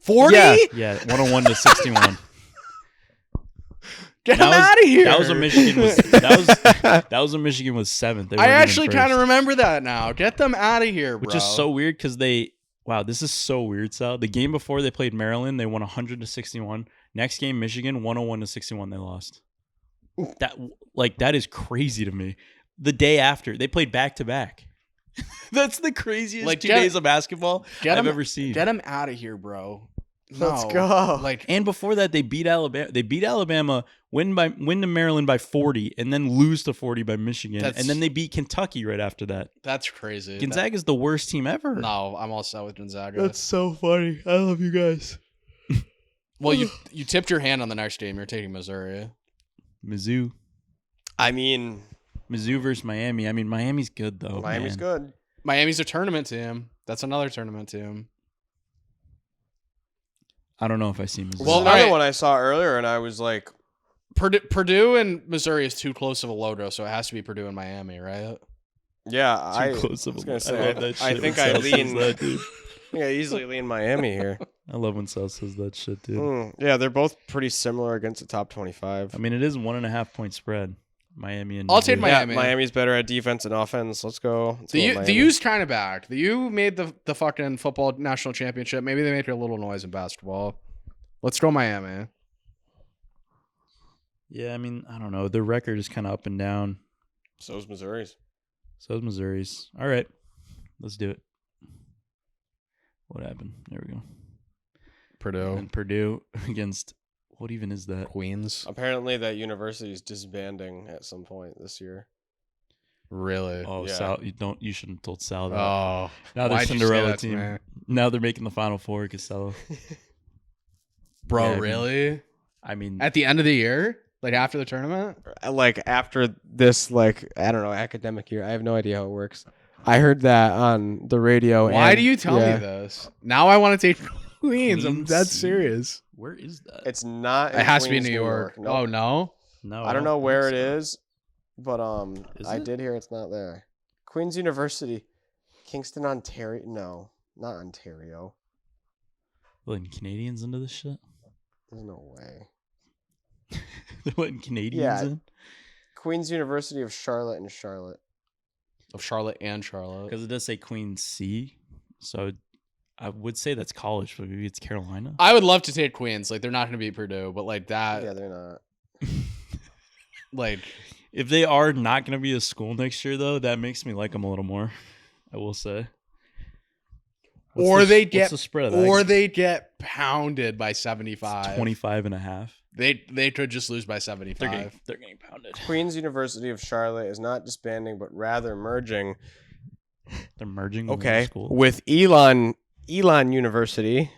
40. Yeah. Yeah, 101 to 61. Get That them was- out of here. That was a Michigan. That was a Michigan was 7th. They I weren't even actually kind of first. remember that now. Get them out of here, bro. Which is so weird because wow, this is so weird, Sal. The game before they played Maryland, they won 100 to 61. Next game, Michigan, 101 to 61, they lost. That is crazy to me. The day after, they played back to back. That's the craziest Like, 2 get- days of basketball get I've 'em- ever seen. Get them out of here, bro. Let's No. go. Like, And before that, they beat Alabama. They beat Alabama, win to Maryland by 40, and then lose to 40 by Michigan. That's- And then they beat Kentucky right after that. that's crazy. Gonzaga's the worst team ever. No, I'm all set with Gonzaga. so funny. I love you guys. Well, you tipped your hand on the next game. You're taking Missouri. Mizzou. I mean, Mizzou versus Miami. I mean, Miami's good, though. Miami's man. good. Miami's a tournament team. That's another tournament team. I don't know if I see Mizzou. Well, Well, another alright. one I saw earlier, and I was like, Purdue and Missouri is too close of a logo, so it has to be Purdue and Miami, right? yeah, Too close I of was a- gonna I say, love that I shit think when I Sal says lean. that, dude. I think I easily lean Miami here. I love when Sal says that shit, dude. Yeah, they're both pretty similar against the top 25. I mean, it is 1.5 point spread. Miami and I'll take Mizzou. Miami. Yeah, Miami's better at defense and offense. Let's go. Let's go The Miami. U's kind of back. The U made the fucking football national championship. Maybe they make a little noise in basketball. Let's go Miami. Yeah, I mean, I don't know. Their record is kind of up and down. So's Missouri's. So is Missouri's. All right, let's do it. What happened? There we go. Purdue. And Purdue against what even is that? Queens. Apparently, that university is disbanding at some point this year. Really? Oh, Yeah. Sal, you shouldn't have told Sal that. Oh. Now they're why'd you say Cinderella that to team. me? Now they're making the Final Four because Sal. Bro, Yeah, I mean- really? I mean, At the end of the year? Like after the tournament? Like after this, like I don't know, academic year. I have no idea how it works. I heard that on the radio. Why and- do you tell yeah. me this? Now I want to take Queens. I'm Queens? dead serious. where is that? It's not. It has to be in Queens, New York. Nope. Oh, no? No, I don't know think where it so. is, but Is I it? did hear it's not there. Queen's University, Kingston, Ontario. No, not Ontario. Letting Canadians into this shit? There's no way. They're letting Canadians Yeah. in? Queen's University of Charlotte in Charlotte. Of Charlotte and Charlotte. Because it does say Queen C. So I would say that's college, but maybe it's Carolina. I would love to take Queens. Like, they're not going to beat Purdue, but like that, Yeah, they're not. like, If they are not going to be a school next year, though, that makes me like them a little more. I will say. Or the- they what's get- the spread of that? or they get pounded by 75. 25.5. They could just lose by They're 75. getting pounded. Queen's University of Charlotte is not disbanding, but rather merging. They're merging with Okay, school. with Elon University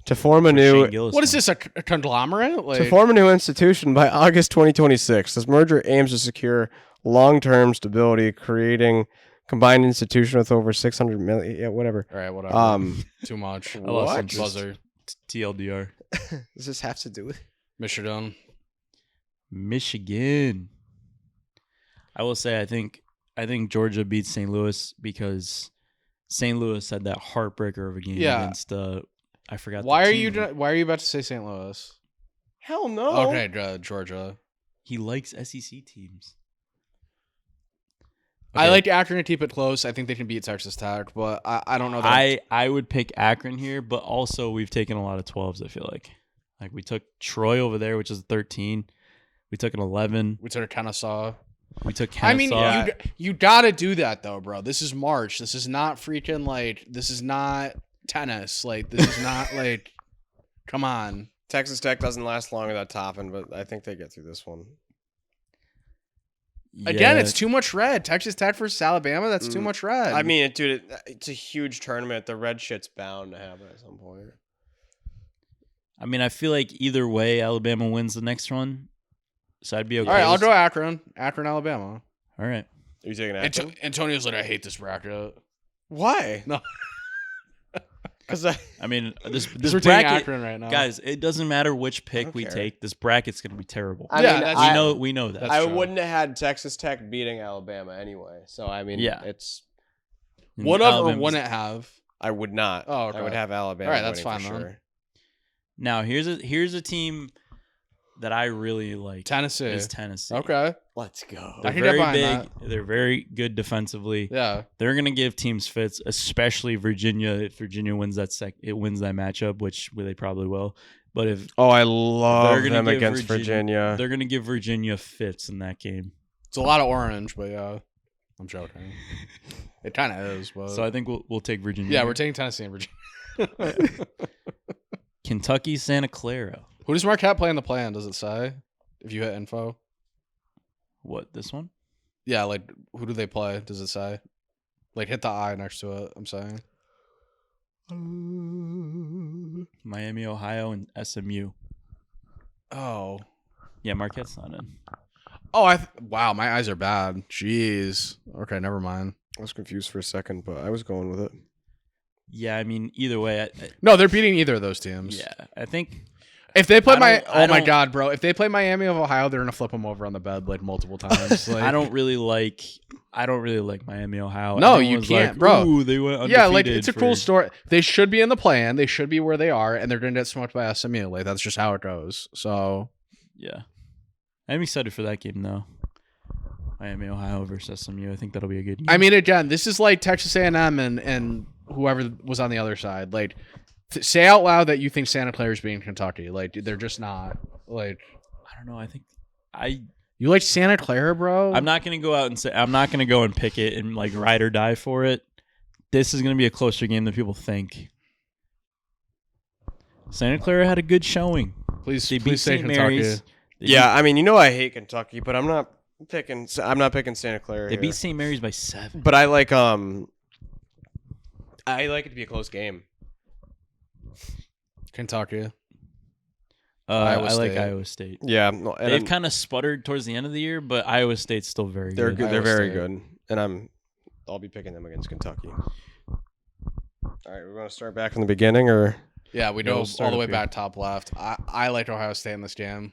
to form a For new Shane Gillis What is one. this, a conglomerate? to Like, form a new institution by August 2026. This merger aims to secure long-term stability, creating combined institution with over 600 million. Yeah, whatever. all right, whatever. Too much. I lost What? interest. Buzzer. TLDR. Does this have to do with? Michigan. Michigan. I will say I think Georgia beats St. Louis because St. Louis had that heartbreaker of a game Yeah. against I forgot. the Why are team. you about to say St. Louis? Hell no. Okay, Georgia. He likes SEC teams. I Okay, like Akron to keep it close. I think they can beat Texas Tech, but I don't know that. I would pick Akron here, but also we've taken a lot of 12s. I feel like we took Troy over there, which is 13. We took an 11. we took Kennesaw. We took Kennesaw. I mean, Yeah. you gotta do that though, bro. This is March. This is not freaking like. This is not tennis. Like this is not like. Come on. Texas Tech doesn't last long at that top end, but I think they get through this one. Again, Yeah. it's too much red. Texas Tech versus Alabama. That's too much red. I mean, dude, it's a huge tournament. The red shit's bound to happen at some point. I mean, I feel like either way, Alabama wins the next one, so I'd be okay. all right, I'll with- go Akron. Akron, Alabama. All right. Are you taking Akron? Antonio's like, I hate this bracket. Why? No. Because I mean, this We're taking bracket, Akron right now, guys. It doesn't matter which pick don't we care. take. This bracket's gonna be terrible. I Yeah, mean, that's- we know that. That's I true. wouldn't have had Texas Tech beating Alabama anyway. So I mean, Yeah. it's And Would have or Alabama's- wouldn't have. I would not. Oh, okay. I would have Alabama. All right, that's winning fine for then. sure. Now here's a team that I really like. Tennessee. Is Tennessee. Okay. Let's go. I They're can get very behind big. They're very good defensively. Yeah. They're gonna give teams fits, especially Virginia. If Virginia wins that it wins that matchup, which they probably will. But if Oh, I love They're gonna them give against Virginia. they're gonna give Virginia fits in that game, It's a lot of orange, but yeah. I'm joking. It kind of is, but so I think we'll take Virginia. yeah, we're taking Tennessee and Virginia. Kentucky, Santa Clara. Who does Marquette play in the plan? Does it say? If you hit info. What, this one? Yeah, like who do they play? Does it say? Like hit the I next to it. I'm saying. Miami, Ohio, and SMU. Oh. Yeah, Marquette's not in. Oh, wow, my eyes are bad. Jeez. Okay, never mind. I was confused for a second, but I was going with it. Yeah, I mean, either way. No, they're beating either of those teams. Yeah, I think If they play I my don't- God, bro! If they play Miami of Ohio, they're gonna flip them over on the bed like multiple times. Like, I don't really like Miami, Ohio. No, Everyone you was can't, like, bro. Ooh, they went yeah, like undefeated it's a cool for- story. They should be in the plan. They should be where they are, and they're gonna get smoked by SMU. Like that's just how it goes. So Yeah, I'm excited for that game though. Miami, Ohio versus SMU. I think that'll be a good game. I mean, again, this is like Texas A&M and whoever was on the other side. Like, say out loud that you think Santa Clara's beating Kentucky. Like, they're just not. Like, I don't know. I think you like Santa Clara, bro? I'm not gonna go out and say I'm not gonna go and pick it and like ride or die for it. This is gonna be a closer game than people think. Santa Clara had a good showing. Please, They please beat say St. Kentucky. Mary's. They Yeah, I mean, I hate Kentucky, but I'm not picking Santa Clara. They here. beat St. Mary's by 7. But I like it to be a close game. Kentucky. I like State. Iowa State. Yeah, no, and They've kind of sputtered towards the end of the year, but Iowa State's still very they're good. good. They're Iowa very State. good, and I'll be picking them against Kentucky. All right, we're gonna start back from the beginning, or Yeah, we Yeah, know we'll start all the up way here. back top left. I like Ohio State in this game.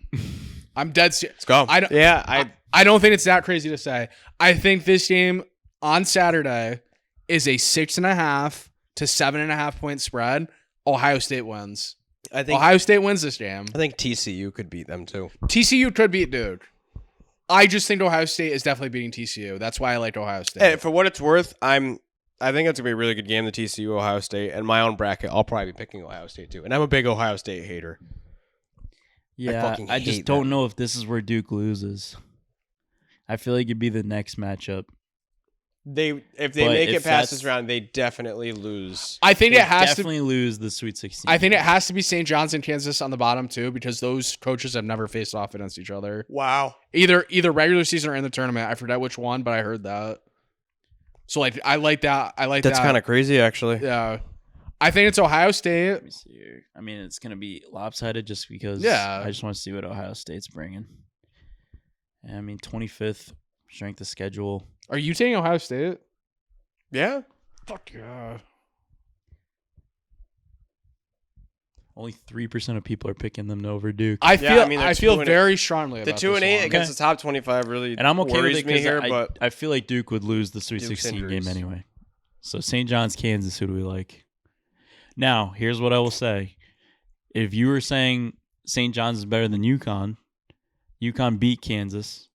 I'm dead serious. let's go. I don't- I don't think it's that crazy to say. I think this game on Saturday is a 6.5 to 7.5 point spread. Ohio State wins. I think Ohio State wins this game. I think TCU could beat them too. TCU could beat Duke. I just think Ohio State is definitely beating TCU. That's why I liked Ohio State. Hey, for what it's worth, I think it's gonna be a really good game. The TCU Ohio State, and my own bracket, I'll probably be picking Ohio State too. And I'm a big Ohio State hater. Yeah, fucking I just hate don't them. know if this is where Duke loses. I feel like it'd be the next matchup. If they But make if it past that's- this round, they definitely lose. I think They it has to. definitely lose the Sweet 16. I think it has to be St. John's and Kansas on the bottom too, because those coaches have never faced off against each other. Wow. Either regular season or in the tournament. I forget which one, but I heard that. So like, I like that. I like That's that. kind of crazy, actually. Yeah. I think it's Ohio State. Let me see here. I mean, it's gonna be lopsided just because. Yeah. I just want to see what Ohio State's bringing. And, I mean, 25th strength of schedule. Are you taking Ohio State? Yeah. Fuck yeah. Only 3% of people are picking them over Duke. I Yeah, feel. I mean, they're I feel 2-8. very strongly The about 2 and 8 this one. against the top 25 really And I'm okay with worries it me because here, but I feel like Duke would lose the Sweet Duke's 16 injuries. game anyway. So St. John's, Kansas, who do we like? Now, here's what I will say. If you were saying St. John's is better than UConn, UConn beat Kansas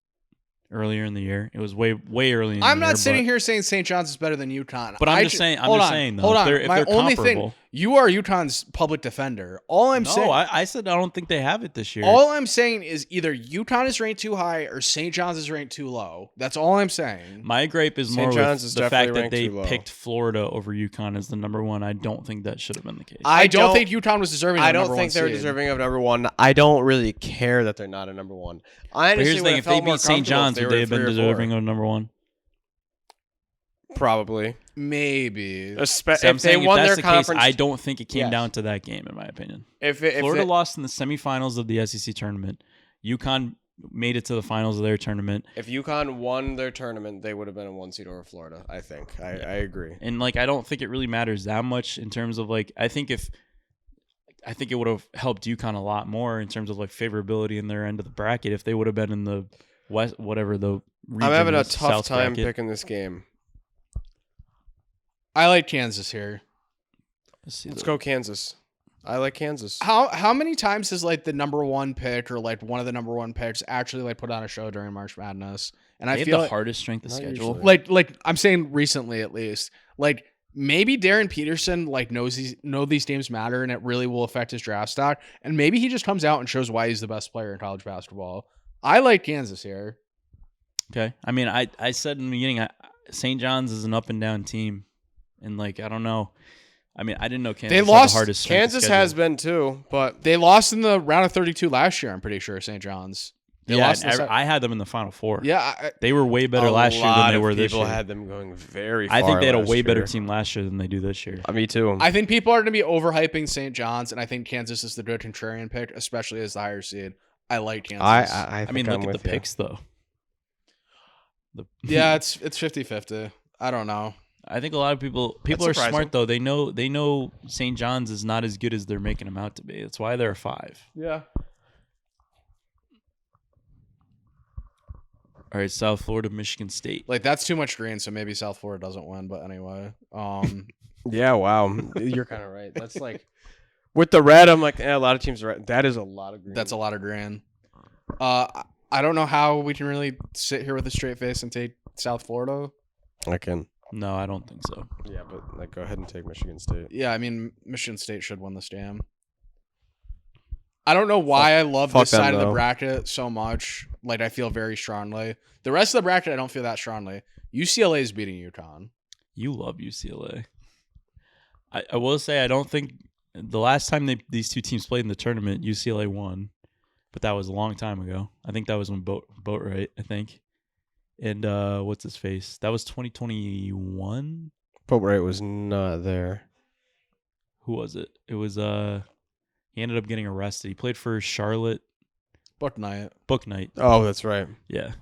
earlier in the year. It was way early in the year. I'm not sitting but- here saying St. John's is better than UConn. But I'm I just ju- saying. I'm hold just on, saying though. Hold if on. they're, if My they're only comparable, thing. You are UConn's public defender. All I'm saying. I said I don't think they have it this year. All I'm saying is either UConn is ranked too high or St. John's is ranked too low. That's all I'm saying. My gripe is St. more John's with is the fact definitely that ranked they too low. picked Florida over UConn as the number one. I don't think that should have been the case. I don't think UConn was deserving. Of I the don't number think one they're seed. deserving of number one. I don't really care that they're not a number one. I But here's honestly the would thing: have if they felt more beat St. comfortable if John's, would were they have been 3 or 4. deserving of number one? Probably. Maybe. So I'm If they saying if won that's their the conference, case, I don't think it came Yes. down to that game, in my opinion. if Florida it, lost in the semifinals of the SEC tournament. UConn made it to the finals of their tournament, if UConn won their tournament, they would have been a 1 seed over Florida. I think. I agree. and like I don't think it really matters that much in terms of like I think it would have helped UConn a lot more in terms of like favorability in their end of the bracket if they would have been in the west, whatever the region I'm having a is, tough South time bracket. picking this game. I like Kansas here. Let's go Kansas. I like Kansas. How many times has like the number one pick or like one of the number one picks actually like put on a show during March Madness? And They I have feel the like, hardest strength of Not schedule. usually. like I'm saying recently at least, like maybe Darren Peterson like knows these games matter and it really will affect his draft stock, and maybe he just comes out and shows why he's the best player in college basketball. I like Kansas here. Okay. I mean, I said in the beginning, St. John's is an up and down team, and like I don't know, I mean, I didn't know Kansas They had lost- the hardest strength of Kansas has schedule. been too, but They lost in the round of 32 last year. I'm pretty sure St. John's. They Yeah, lost. and in the I had them in the Final Four. yeah, They were way better last year than they were this people year. had them going very far. I think they had a last way better year. team last year than they do this year. Me too. I think people are going to be overhyping St. John's, and I think Kansas is the good contrarian pick, especially as the higher seed. I like Kansas. I mean, think look I'm at the with you. picks though. Yeah, it's 50-50. I don't know. I think a lot of people That's are surprising. smart though. They know St. John's is not as good as they're making them out to be. That's why they're a 5. Yeah. All right, South Florida, Michigan State. Like that's too much green, so maybe South Florida doesn't win. But anyway, Yeah, wow. You're kind of right. That's like with the red. I'm like, a lot of teams are right. That is a lot of green. that's a lot of green. I don't know how we can really sit here with a straight face and take South Florida. I can. No, I don't think so. Yeah, but like, go ahead and take Michigan State. Yeah, I mean Michigan State should win this game. I don't know why I love fuck this side them, of the though. bracket so much. Like I feel very strongly. The rest of the bracket I don't feel that strongly. UCLA is beating UConn. You love UCLA. I will say I don't think the last time these two teams played in the tournament, UCLA won, but that was a long time ago. I think that was when Boatwright, I think. And what's his face? That was 2021. Pope Wright was not there. Who was it? It was he ended up getting arrested. He played for Charlotte Book night. Book Night. Oh, that's right. Yeah.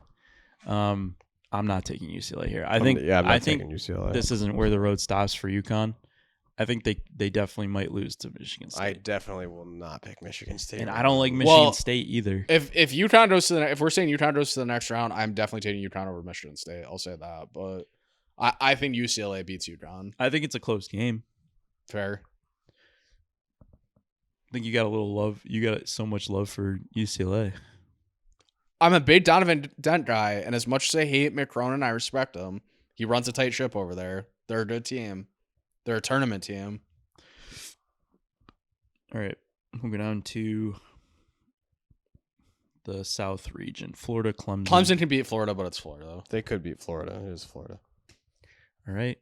I'm not taking UCLA here. I think I'm not I think taking UCLA. this isn't where the road stops for UConn. I think they definitely might lose to Michigan State. I definitely will not pick Michigan State. And I don't like Michigan Well, State either. If UConn goes to if we're saying UConn goes to the next round, I'm definitely taking UConn over Michigan State. I'll say that. But I think UCLA beats UConn. I think it's a close game. Fair. I think you got a little love. You got so much love for UCLA. I'm a big Donovan Dent guy, and as much as I hate Mick Cronin, I respect him. He runs a tight ship over there. They're a good team. They're a tournament team. All right, moving on to the South region. Florida, Clemson. Clemson can beat Florida, but it's Florida. They could beat Florida. It is Florida. All right.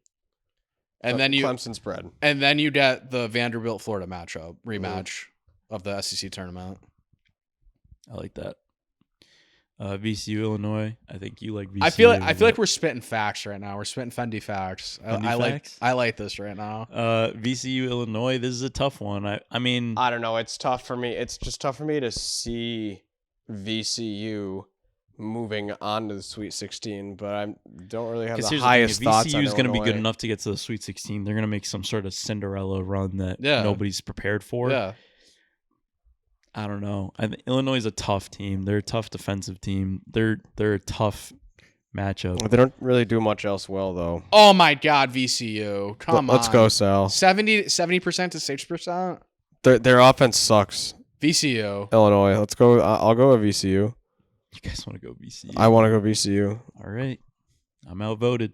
And then you Clemson spread. and then you get the Vanderbilt Florida rematch of the SEC tournament. I like that. VCU, Illinois. I think you like VCU. I feel like we're spitting facts right now. We're spitting Fendi facts. Fendi facts? I like this right now. VCU, Illinois. This is a tough one. I mean, I don't know. It's tough for me. It's just tough for me to see VCU moving on to the Sweet 16, but I don't really have the because highest if thoughts VCU on is going to be good Illinois. enough to get to the Sweet 16, they're going to make some sort of Cinderella run that Yeah. nobody's prepared for. Yeah. I don't know. I think Illinois is a tough team. They're a tough defensive team. They're a tough matchup. They don't really do much else well, though. Oh my God, VCU! Come on. Let's go, Sal. 70% to 6%. Their offense sucks. VCU. Illinois. Let's go. I'll go with VCU. You guys want to go VCU? I want to go VCU. All right. I'm outvoted.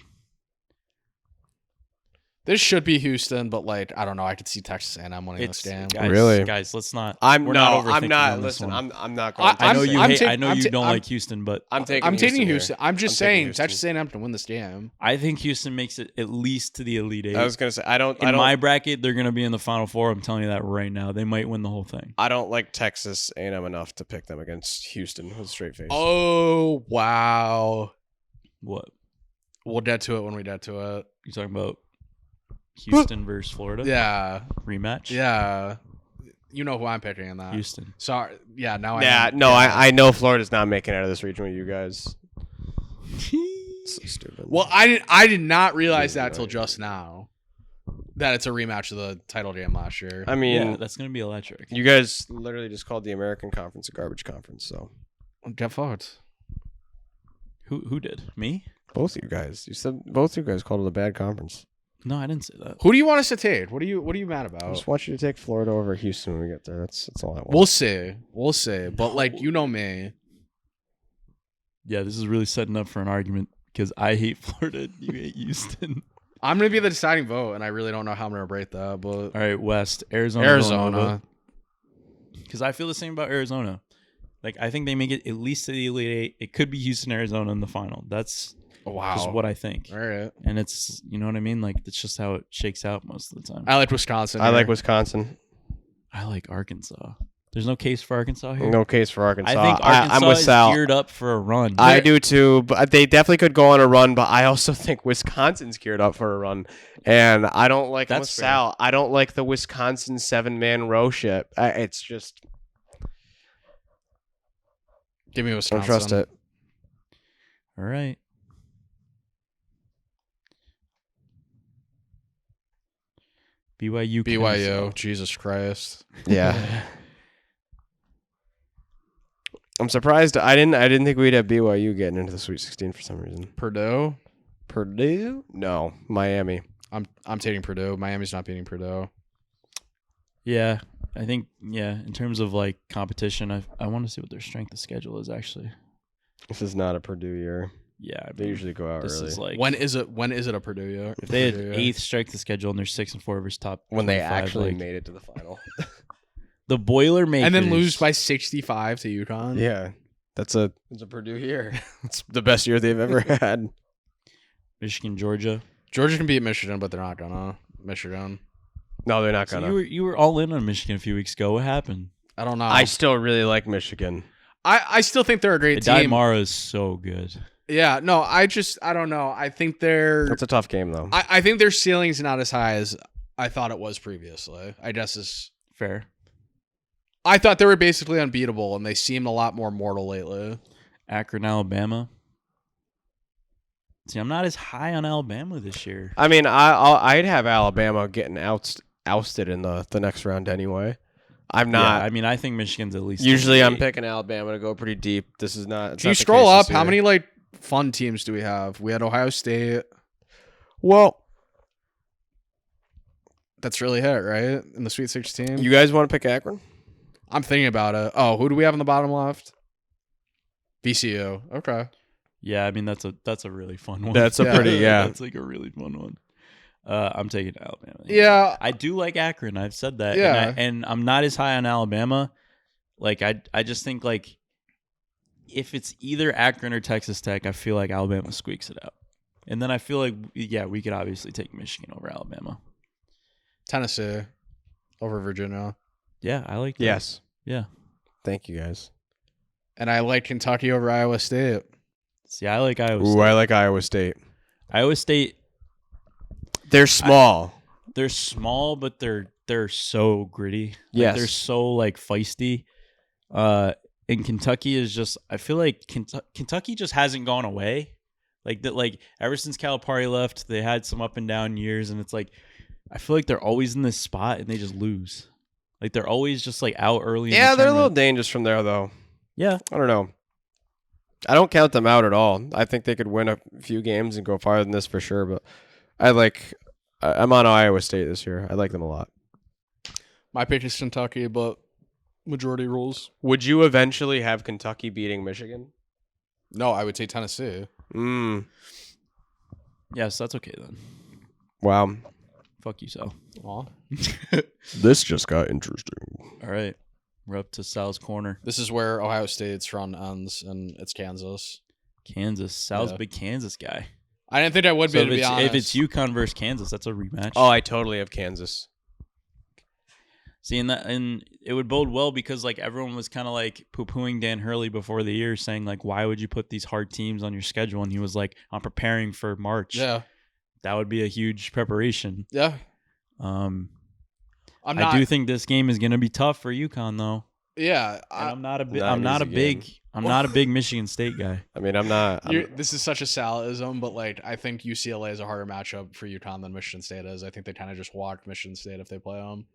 This should be Houston, but like I don't know. I could see Texas A&M winning this game. guys, Really? guys. Let's not. I'm we're not overthinking on this Listen, one. I'm not going. I know you I'm hate. ta- I know I'm you ta- don't I'm- like Houston, but I'm taking. I'm taking here. Houston. I'm just I'm taking saying Houston. Texas A&M can win this game. I think Houston makes it at least to the Elite Eight. I was gonna say I don't. In my bracket, they're going to be in the Final Four. I'm telling you that right now. They might win the whole thing. I don't like Texas A&M enough to pick them against Houston with a straight face. Oh wow! What? We'll get to it when we get to it. You talking about Houston versus Florida? Yeah, Rematch? yeah. You know who I'm picking in that. Houston. Sorry. Yeah. Now. Yeah, no, I know Florida's not making it out of this region with you guys. So stupid. Well, I did not realize Yeah, that till right. just now. That it's a rematch of the title game last year. I mean, Yeah, that's going to be electric. you guys literally just called the American Conference a garbage conference. So Get fucked. Who did? Me? both of you guys, you said both of you guys called it a bad conference. No, I didn't say that. Who do you want us to take? What are you mad I about? just want you to take Florida over Houston when we get there. That's all I want. We'll see. We'll see. But like you know me. Yeah, this is really setting up for an argument because I hate Florida. You hate Houston. I'm gonna be the deciding vote, and I really don't know how I'm gonna break that. But All right, West. Arizona. Arizona. Because I feel the same about Arizona. Like, I think they make it at least to the Elite Eight. It could be Houston, Arizona in the final. That's Wow. Just what I think. All right. And it's, you know what I mean? Like, it's just how it shakes out most of the time. I like Wisconsin. I like here. Wisconsin. I like Arkansas. There's no case for Arkansas here. No case for Arkansas. I think Arkansas I'm with is Sal. geared up for a run. I do too, but they definitely could go on a run. But I also think Wisconsin's geared up for a run, and I don't like That's fair. Sal. I don't like the Wisconsin 7-man row shit. It's just Give me I Wisconsin. don't trust it. All right. BYU. BYU. Kennesaw. Jesus Christ. Yeah, I'm surprised. I didn't think we'd have BYU getting into the Sweet 16 for some reason. Purdue. Purdue? No, Miami. I'm taking Purdue. Miami's not beating Purdue. Yeah, I think, in terms of like competition, I want to see what their strength of schedule is actually. This is not a Purdue year. Yeah, I They mean, usually go out this early. is like When is it a Purdue year? if they had Purdue year? 8th strength of schedule and they're 6-4 versus top when they 25, actually like, made it to the final. the Boilermakers And then lose by 65 to UConn. Yeah, it's a Purdue year. It's the best year they've ever had. Michigan, Georgia. Georgia can beat Michigan, but they're not gonna. Michigan. No, they're not So gonna. you were all in on Michigan a few weeks ago. What happened? I don't know. I still really like Michigan. I still think they're a great team. Mara is so good. Yeah, no, I don't know. I think It's a tough game though. I think their ceiling's not as high as I thought it was previously. I guess is Fair. I thought they were basically unbeatable, and they seemed a lot more mortal lately. Akron, Alabama. See, I'm not as high on Alabama this year. I mean, I'd have Alabama getting ousted in the next round anyway. I'm not. Yeah, I mean, I think Michigan's at least. Usually, I'm 8. picking Alabama to go pretty deep. This is not. It's Can you not the scroll case up? this How year. many like fun teams do we have? We had Ohio State. Well, That's really it, right? In the Sweet 16. you guys want to pick Akron? I'm thinking about it. Oh, who do we have in the bottom left? VCU. Okay. Yeah, I mean that's a really fun one. That's a Yeah. pretty That's like a really fun one. I'm taking Alabama. Yeah. I do like Akron. I've said that. Yeah. And I'm not as high on Alabama. Like I just think like if it's either Akron or Texas Tech, I feel like Alabama squeaks it out. And then I feel like we could obviously take Michigan over Alabama. Tennessee over Virginia. Yeah, I like that. Yes. Yeah. Thank you guys. And I like Kentucky over Iowa State. See, I like Iowa Ooh, State. I like Iowa State. Iowa State, They're small. they're small, but they're so gritty. Like, Yes. they're so like feisty. And Kentucky is just. I feel like Kentucky just hasn't gone away. Like that. Like ever since Calipari left, they had some up and down years, and it's like I feel like they're always in this spot and they just lose. Like they're always just like out early. Yeah, in the they're a little tournament. dangerous from there though. Yeah, I don't know. I don't count them out at all. I think they could win a few games and go farther than this for sure. But I'm on Iowa State this year. I like them a lot. My pick is Kentucky, but majority rules. Would you eventually have Kentucky beating Michigan? No, I would say Tennessee. yes, that's okay then. Wow. Fuck you, Sal. Aw. This just got interesting. All right, we're up to Sal's corner. This is where Ohio State's run ends, and it's Kansas. Kansas. Sal's Yeah. a big Kansas guy. I didn't think I would be, So to be honest. if it's UConn versus Kansas, that's a rematch. Oh, I totally have Kansas. See, and it would bode well because like everyone was kind of like poo-pooing Dan Hurley before the year, saying like, why would you put these hard teams on your schedule? And he was like, I'm preparing for March. Yeah. That would be a huge preparation. Yeah. I I'm do think this game is going to be tough for UConn though. Yeah. And I'm not a Not I'm an not a easy big game. I'm not a big Michigan State guy. I mean, I'm not. This is such a Salism, but like I think UCLA is a harder matchup for UConn than Michigan State is. I think they kind of just walked Michigan State if they play them.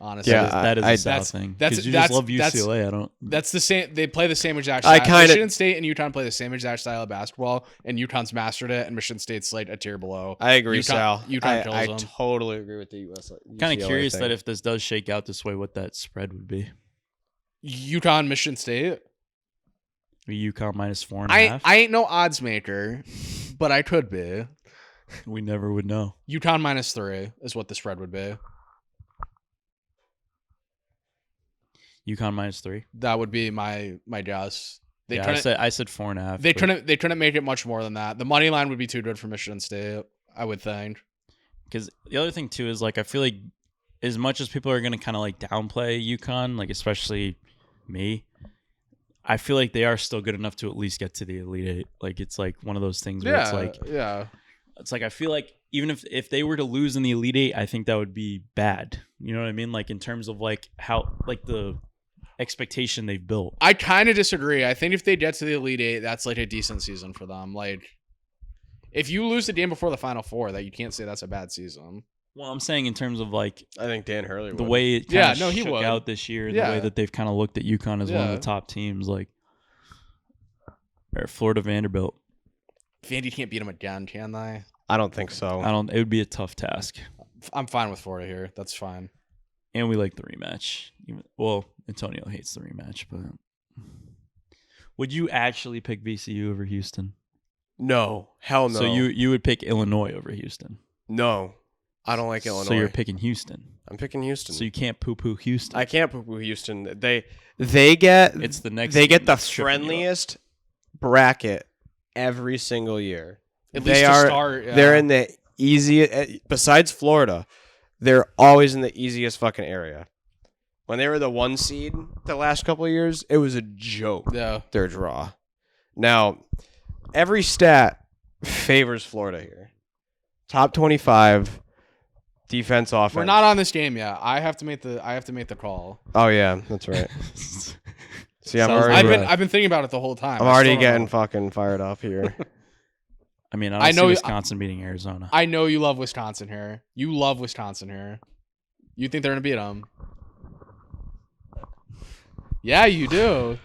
Honestly, Yeah, That is I- a Sal that's- thing. that's- 'Cause you just that's- love that's- UCLA. I don't. that's the same. They play the same exact. I Style. kinda- Michigan State and UConn play the same exact style of basketball, and UConn's mastered it, and Michigan State's like a tier below. I agree, UConn- Sal. UConn kills I them. totally agree with the US. Kind of UCLA curious thing. that if this does shake out this way, what that spread would be. UConn, Michigan State. UConn minus 4.5. I ain't no odds maker, but I could be. We never would know. UConn minus 3 is what the spread would be. UConn minus 3. That would be my guess. They Yeah, couldn't. I said 4.5. They but- couldn't make it much more than that. The money line would be too good for Michigan State, I would think. Because the other thing too is like I feel like as much as people are gonna kind of like downplay UConn, like especially me, I feel like they are still good enough to at least get to the Elite Eight. Like it's like one of those things where it's like I feel like even if they were to lose in the Elite Eight, I think that would be bad. You know what I mean? Like in terms of like how like the expectation they've built. I kind of disagree. I think if they get to the Elite Eight, that's like a decent season for them. Like, if you lose the game before the Final Four, that you can't say that's a bad season. Well, I'm saying in terms of like I think Dan Hurley the would. way it Yeah, kind of he shook would. out this year, Yeah. the way that they've kind of looked at UConn as one of Yeah. the top teams, like or Florida Vanderbilt. Vandy can't beat them again, can they? I don't think so. It would be a tough task. I'm fine with Florida here. That's fine. And we like the rematch. Well, Antonio hates the rematch, but would you actually pick VCU over Houston? No, hell no. So you would pick Illinois over Houston. No, I don't like Illinois. So you're picking Houston. I'm picking Houston. So you can't poo-poo Houston. I can't poo-poo Houston. They get It's the next. they get the next tripping you up. friendliest bracket every single year. At They least to are- start. Yeah. They're in the easiest. Besides Florida, they're always in the easiest fucking area. When they were the 1 seed the last couple of years, it was a joke. Yeah. Their draw. Now, every stat favors Florida here. Top 25 defense, offense. We're not on this game yet. I have to make the call. Oh yeah, that's right. See, I'm Sounds already. like I've been thinking about it the whole time. I'm I already still don't getting know. fucking fired up here. I mean, I I know- know Wisconsin beating Arizona. I know you love Wisconsin here. You love Wisconsin here. You think they're gonna beat them? Yeah, you do.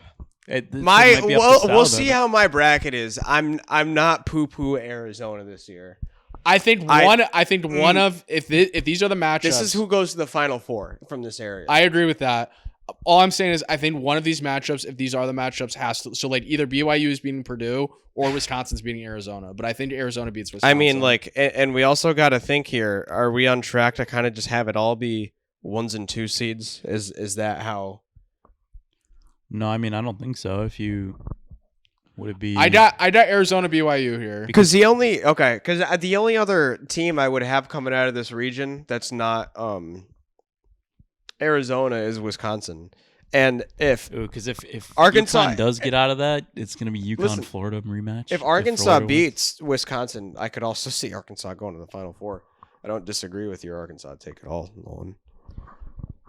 This might be up to We'll style, see though. how my bracket is. I'm not poo poo Arizona this year. I think one of if these are the matchups. This is who goes to the Final Four from this area. I agree with that. All I'm saying is I think one of these matchups, if these are the matchups, has to so like either BYU is beating Purdue or Wisconsin's beating Arizona. But I think Arizona beats Wisconsin. I mean, like, and we also got to think here: are we on track to kind of just have it all be 1s and 2 seeds? Is that how? No, I mean I don't think so. If you would it be? I got Arizona BYU here. Because the only other team I would have coming out of this region that's not Arizona is Wisconsin, and because if Arkansas- UConn does get out of that, it's going to be UConn Listen, Florida rematch. if Arkansas Florida wins. beats Wisconsin, I could also see Arkansas going to the Final Four. I don't disagree with your Arkansas take it all, Nolan.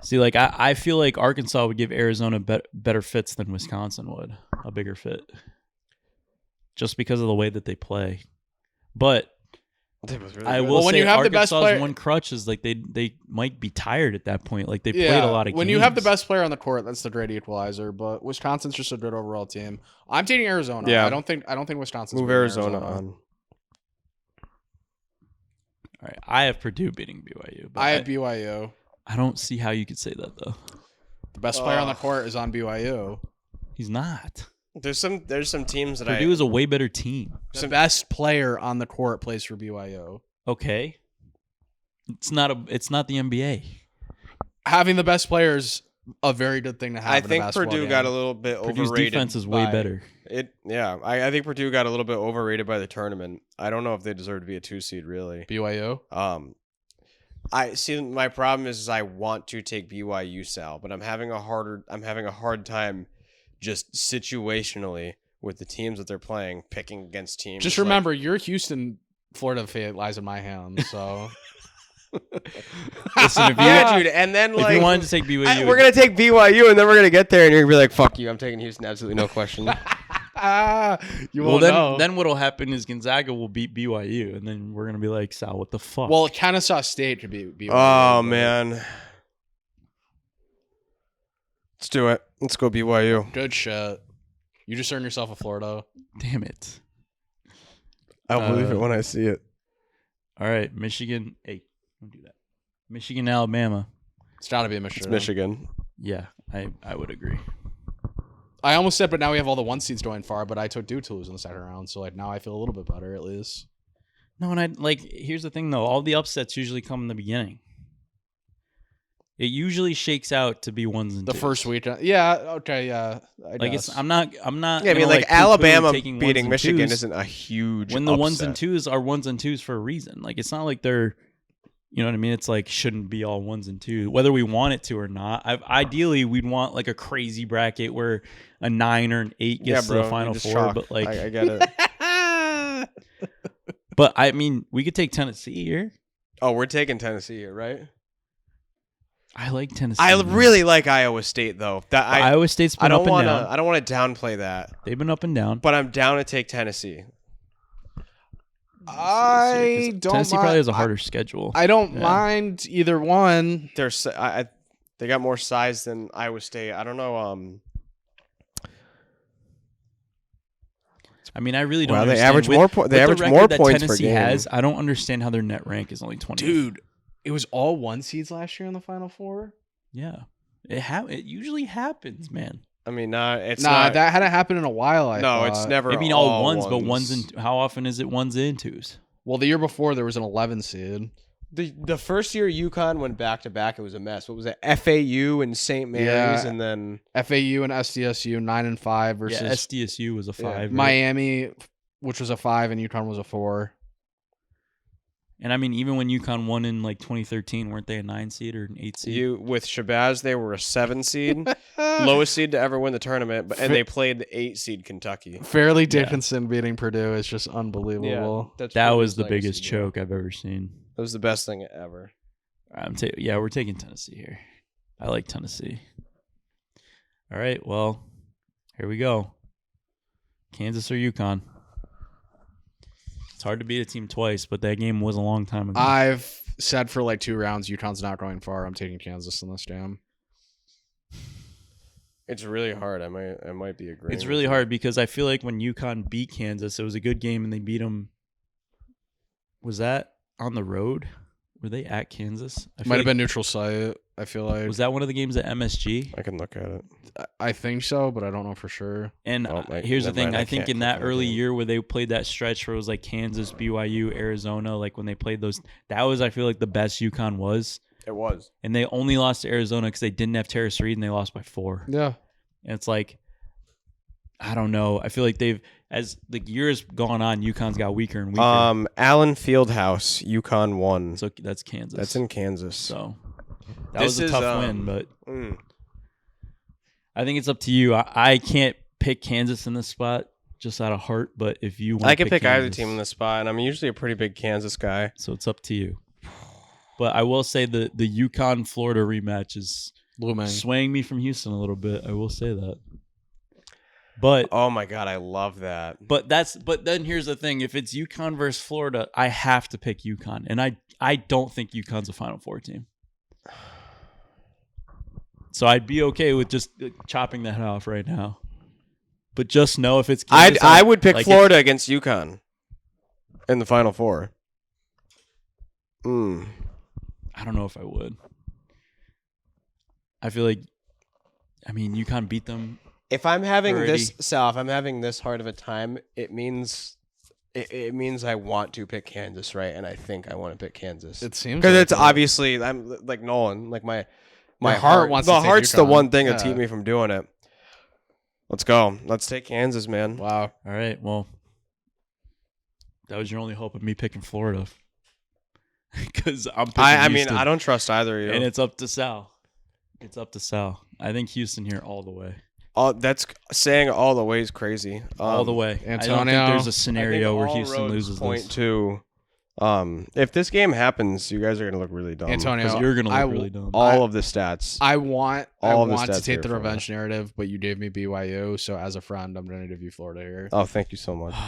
See, like I feel like Arkansas would give Arizona better fits than Wisconsin would, a bigger fit, just because of the way that they play. But I will when say you have the best Arkansas's player- one crutch is like they might be tired at that point. Like they played a lot of games. When you have the best player on the court, that's the great equalizer. But Wisconsin's just a good overall team. I'm taking Arizona. Yeah. I don't think Wisconsin's Move beating Arizona on. All right, I have Purdue beating BYU. But I have BYU. I don't see how you could say that though. The best player on the court is on BYU. He's not. There's some teams that Purdue is a way better team. The best player on the court plays for BYU. Okay, it's not the NBA. Having the best players a very good thing to have. I in a think basketball Purdue game. got a little bit Purdue's overrated. defense is way by- better. I think Purdue got a little bit overrated by the tournament. I don't know if they deserve to be a 2 seed really. BYU. I see. My problem is I want to take BYU, Sal, but I'm having a hard time just situationally with the teams that they're playing, picking against teams. Just remember, your Houston, Florida fate lies in my hands. So Listen, if you, yeah, dude. And then if you wanted to take BYU, we're gonna take BYU, and then we're gonna get there, and you're gonna be like, "Fuck you, I'm taking Houston, absolutely no question." you well won't know. then what'll happen is Gonzaga will beat BYU, and then we're gonna be like, Sal, what the fuck? Well, Kennesaw State could be BYU. Oh but- man, let's do it. Let's go BYU. Good shit. You just earned yourself a Florida. damn it. I'll believe it when I see it. All right, Michigan. Hey, don't do that. Michigan, Alabama. It's got to be a Michigan. It's Michigan. Yeah, I would agree. I almost said, but now we have all the 1 seeds going far. But I took Duke to lose in the second round, so like now I feel a little bit better at least. No, and here's the thing though. All the upsets usually come in the beginning. It usually shakes out to be ones and The twos. first weekend. Yeah. Okay. Yeah. I Like guess. I'm not. Yeah, I gonna, mean, like poo-poo Alabama taking ones beating and Michigan twos isn't a huge when the ones and upset. twos are ones and twos for a reason. Like it's not like they're, you know what I mean? It's like shouldn't be all ones and twos, whether we want it to or not. Ideally, we'd want like a crazy bracket where a 9 or an 8 gets to the final you just 4. chalk. But like, I get it. but I mean, we could take Tennessee here. Oh, we're taking Tennessee here, right? I like Tennessee. I man. really like Iowa State though. But Iowa State's been I don't up and want down. to. I don't want to downplay that, They've been up and down. but I'm down to take Tennessee. I don't. Tennessee mind, probably has a harder schedule. I don't Yeah. mind either one. They got more size than Iowa State. I don't know. I mean, I really don't. Well, they understand. average With- more. They with average the record more that points Tennessee per game. has. I don't understand how their net rank is only 20. Dude, it was all 1 seeds last year in the Final Four. Yeah, it usually happens, man. I mean, it's Nah, not. that hadn't happened in a while. I no, thought. it's never. Maybe all ones, but ones and how often is it ones and twos? Well, the year before there was an 11 seed. The first year UConn went back to back, it was a mess. What was it? FAU and St. Mary's, Yeah. and then FAU and SDSU 9 and 5 versus Yeah, SDSU was a 5. right? Miami, which was a 5, and UConn was a 4. And I mean, even when UConn won in like 2013, weren't they a 9 seed or an 8 seed? with Shabazz, they were a 7 seed, lowest seed to ever win the tournament, and they played the 8 seed Kentucky. Fairleigh Dickinson beating Purdue is just unbelievable. that's That Purdue's was the legacy, biggest bro. choke I've ever seen. That was the best thing ever. Yeah, we're taking Tennessee here. I like Tennessee. All right, well, here we go. Kansas or UConn. It's hard to beat a team twice, but that game was a long time ago. I've said for like 2 rounds, UConn's not going far. I'm taking Kansas in this jam. It's really hard. I might be agreeing. It's with really you. hard because I feel like when UConn beat Kansas, it was a good game and they beat them. Was that on the road? Were they at Kansas? I feel Might have like- been neutral site. I feel like Was that one of the games at MSG? I can look at it. I think so, but I don't know for sure. And Oh, my- here's the never thing. mind, I I think can't in click that on the early game. year where they played that stretch where it was like Kansas, BYU, Arizona, like when they played those, that was, I feel like, the best UConn was. It was. And they only lost to Arizona because they didn't have Terrace Reed and they lost by 4. Yeah. And it's like, I don't know. I feel like as the years gone on, UConn's got weaker and weaker. Allen Fieldhouse, UConn won. So that's Kansas. That's in Kansas. So that This was a is, tough win, but Mm. I think it's up to you. I can't pick Kansas in this spot just out of heart, but if you want I can pick either Kansas, team in this spot, and I'm usually a pretty big Kansas guy. so it's up to you. But I will say the UConn Florida rematch is Looming. swaying me from Houston a little bit. I will say that. But Oh my god, I love that. but then here's the thing: if it's UConn versus Florida, I have to pick UConn, and I don't think UConn's a Final Four team. So I'd be okay with just chopping that off right now. But just know if it's Kansas, I would pick like, Florida against UConn in the Final Four. Mm. I don't know if I would. I feel like, I mean, UConn beat them. If I'm having Already. if I'm having this hard of a time, it means I want to pick Kansas, right? And I think I want to pick Kansas It seems because like it's it. obviously I'm like Nolan, like my heart wants to the take heart's the UConn. one thing that's Yeah. keep me from doing it. Let's go. Let's take Kansas, man. Wow. All right, well, that was your only hope of me picking Florida. Because I'm picking I mean, Houston, I don't trust either of you. and it's up to Sal. It's up to Sal. I think Houston here all the way. That's saying all the way is crazy. All the way. I don't think Antonio, there's a I scenario think where all Houston roads loses point this. to if this game happens, you guys are gonna look really dumb. Antonio, 'Cause You're going to I look w- really dumb. all of the stats. I want All of the to stats take here the for revenge narrative, but you gave me BYU, so as a friend, I'm going to give you Florida here. Oh, thank you so much. All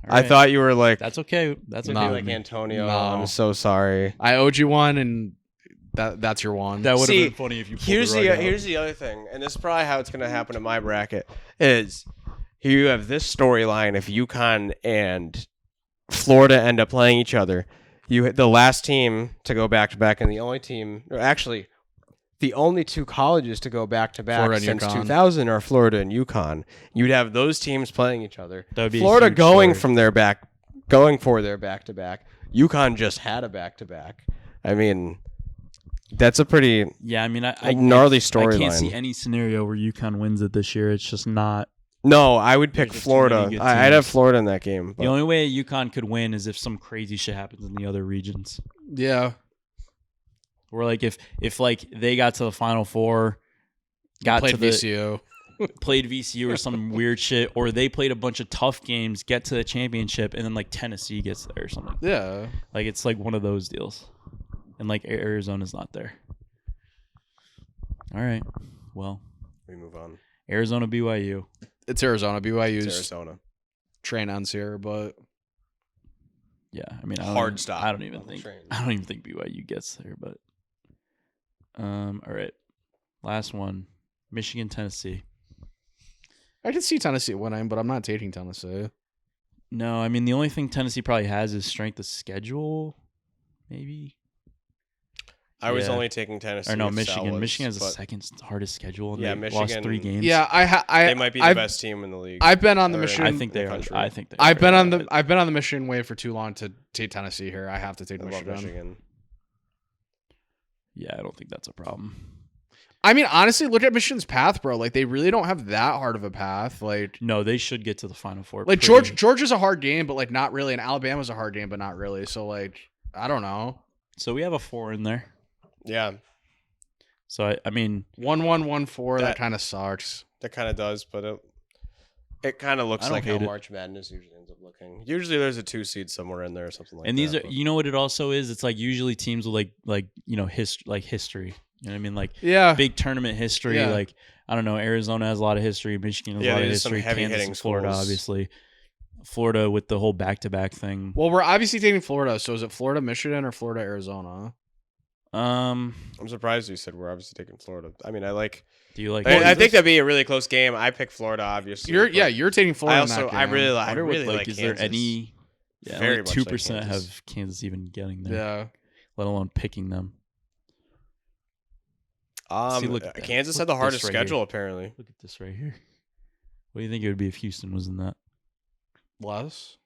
I right. thought you were like That's okay. That's you'd okay. be with like me. Antonio. No. I'm so sorry. I owed you one, and that's your one. That would have See, been funny if you pulled Here's the rug out. here's the other thing, and this is probably how it's gonna happen in my bracket. Is here you have this storyline if UConn and Florida end up playing each other. You the last team to go back to back, and the only team, or actually, the only two colleges to go back to back Florida and since UConn. 2000 are Florida and UConn. You'd have those teams playing each other. That would be a Florida huge going story. for their back to back. UConn just had a back to back. I mean, That's a pretty Yeah, I mean, gnarly I can't see storyline. any scenario where UConn wins it this year. It's just not. No, I would pick There's just too many Florida. good I'd have teams. Florida in that game. The But only way UConn could win is if some crazy shit happens in the other regions. Yeah. Or like if like they got to the Final Four, got Played to the VCU. played VCU or some weird shit, or they played a bunch of tough games, get to the championship, and then like Tennessee gets there or something. Yeah. Like it's like one of those deals, and like Arizona's not there. All right, well, we move on. Arizona BYU. It's Arizona. BYU's It's Arizona. train ends here, but Yeah, I mean, Hard stop I don't even on the think train. BYU gets there, but all right, last one, Michigan Tennessee. I can see Tennessee winning, but I'm not taking Tennessee. No, I mean the only thing Tennessee probably has is strength of schedule, maybe. I was Yeah. only taking Tennessee. Or no, if Michigan. Sal was, Michigan has the but second hardest schedule, and Yeah, they lost Michigan- 3 games. Yeah, they might be the best team in the league. I've been on the Or- Michigan. I think they in the are. country. I think they. I've are. been on the Michigan wave for too long to take Tennessee here. I have to take I love Michigan. Michigan. Yeah, I don't think that's a problem. I mean, honestly, look at Michigan's path, bro. Like they really don't have that hard of a path. Like No, they should get to the Final Four. like pretty- Georgia's a hard game, but like not really. And Alabama's a hard game, but not really. So like I don't know. So we have a 4 in there. Yeah, So I mean, 1-1-1-4. That That- kind of sucks. that kind of does, but it kind of looks I don't like how hate it. March Madness usually ends up looking. Usually there's a 2 seed somewhere in there or something like and that. these are, but- you know what it also is? It's like usually teams with like history. You know what I mean? Like Yeah. big tournament history. Yeah. Like I don't know, Arizona has a lot of history. Michigan has Yeah, a lot of there's some history. heavy Kansas hitting and Florida, schools. obviously. Florida with the whole back-to-back thing. Well, we're obviously taking Florida. So is it Florida, Michigan, or Florida, Arizona? I'm surprised you said we're obviously taking Florida. I mean, Do you like? I think that'd be a really close game. I pick Florida, obviously. but You're taking Florida. I in that also I game. really I wonder really what, like is Kansas. there any? Yeah, Very only much like 2% Kansas. have Kansas even getting there. Yeah. Let alone picking them. See, look at that. Kansas Look had the at this hardest right schedule here. apparently. Look at this right here. What do you think it would be if Houston was in that? Less.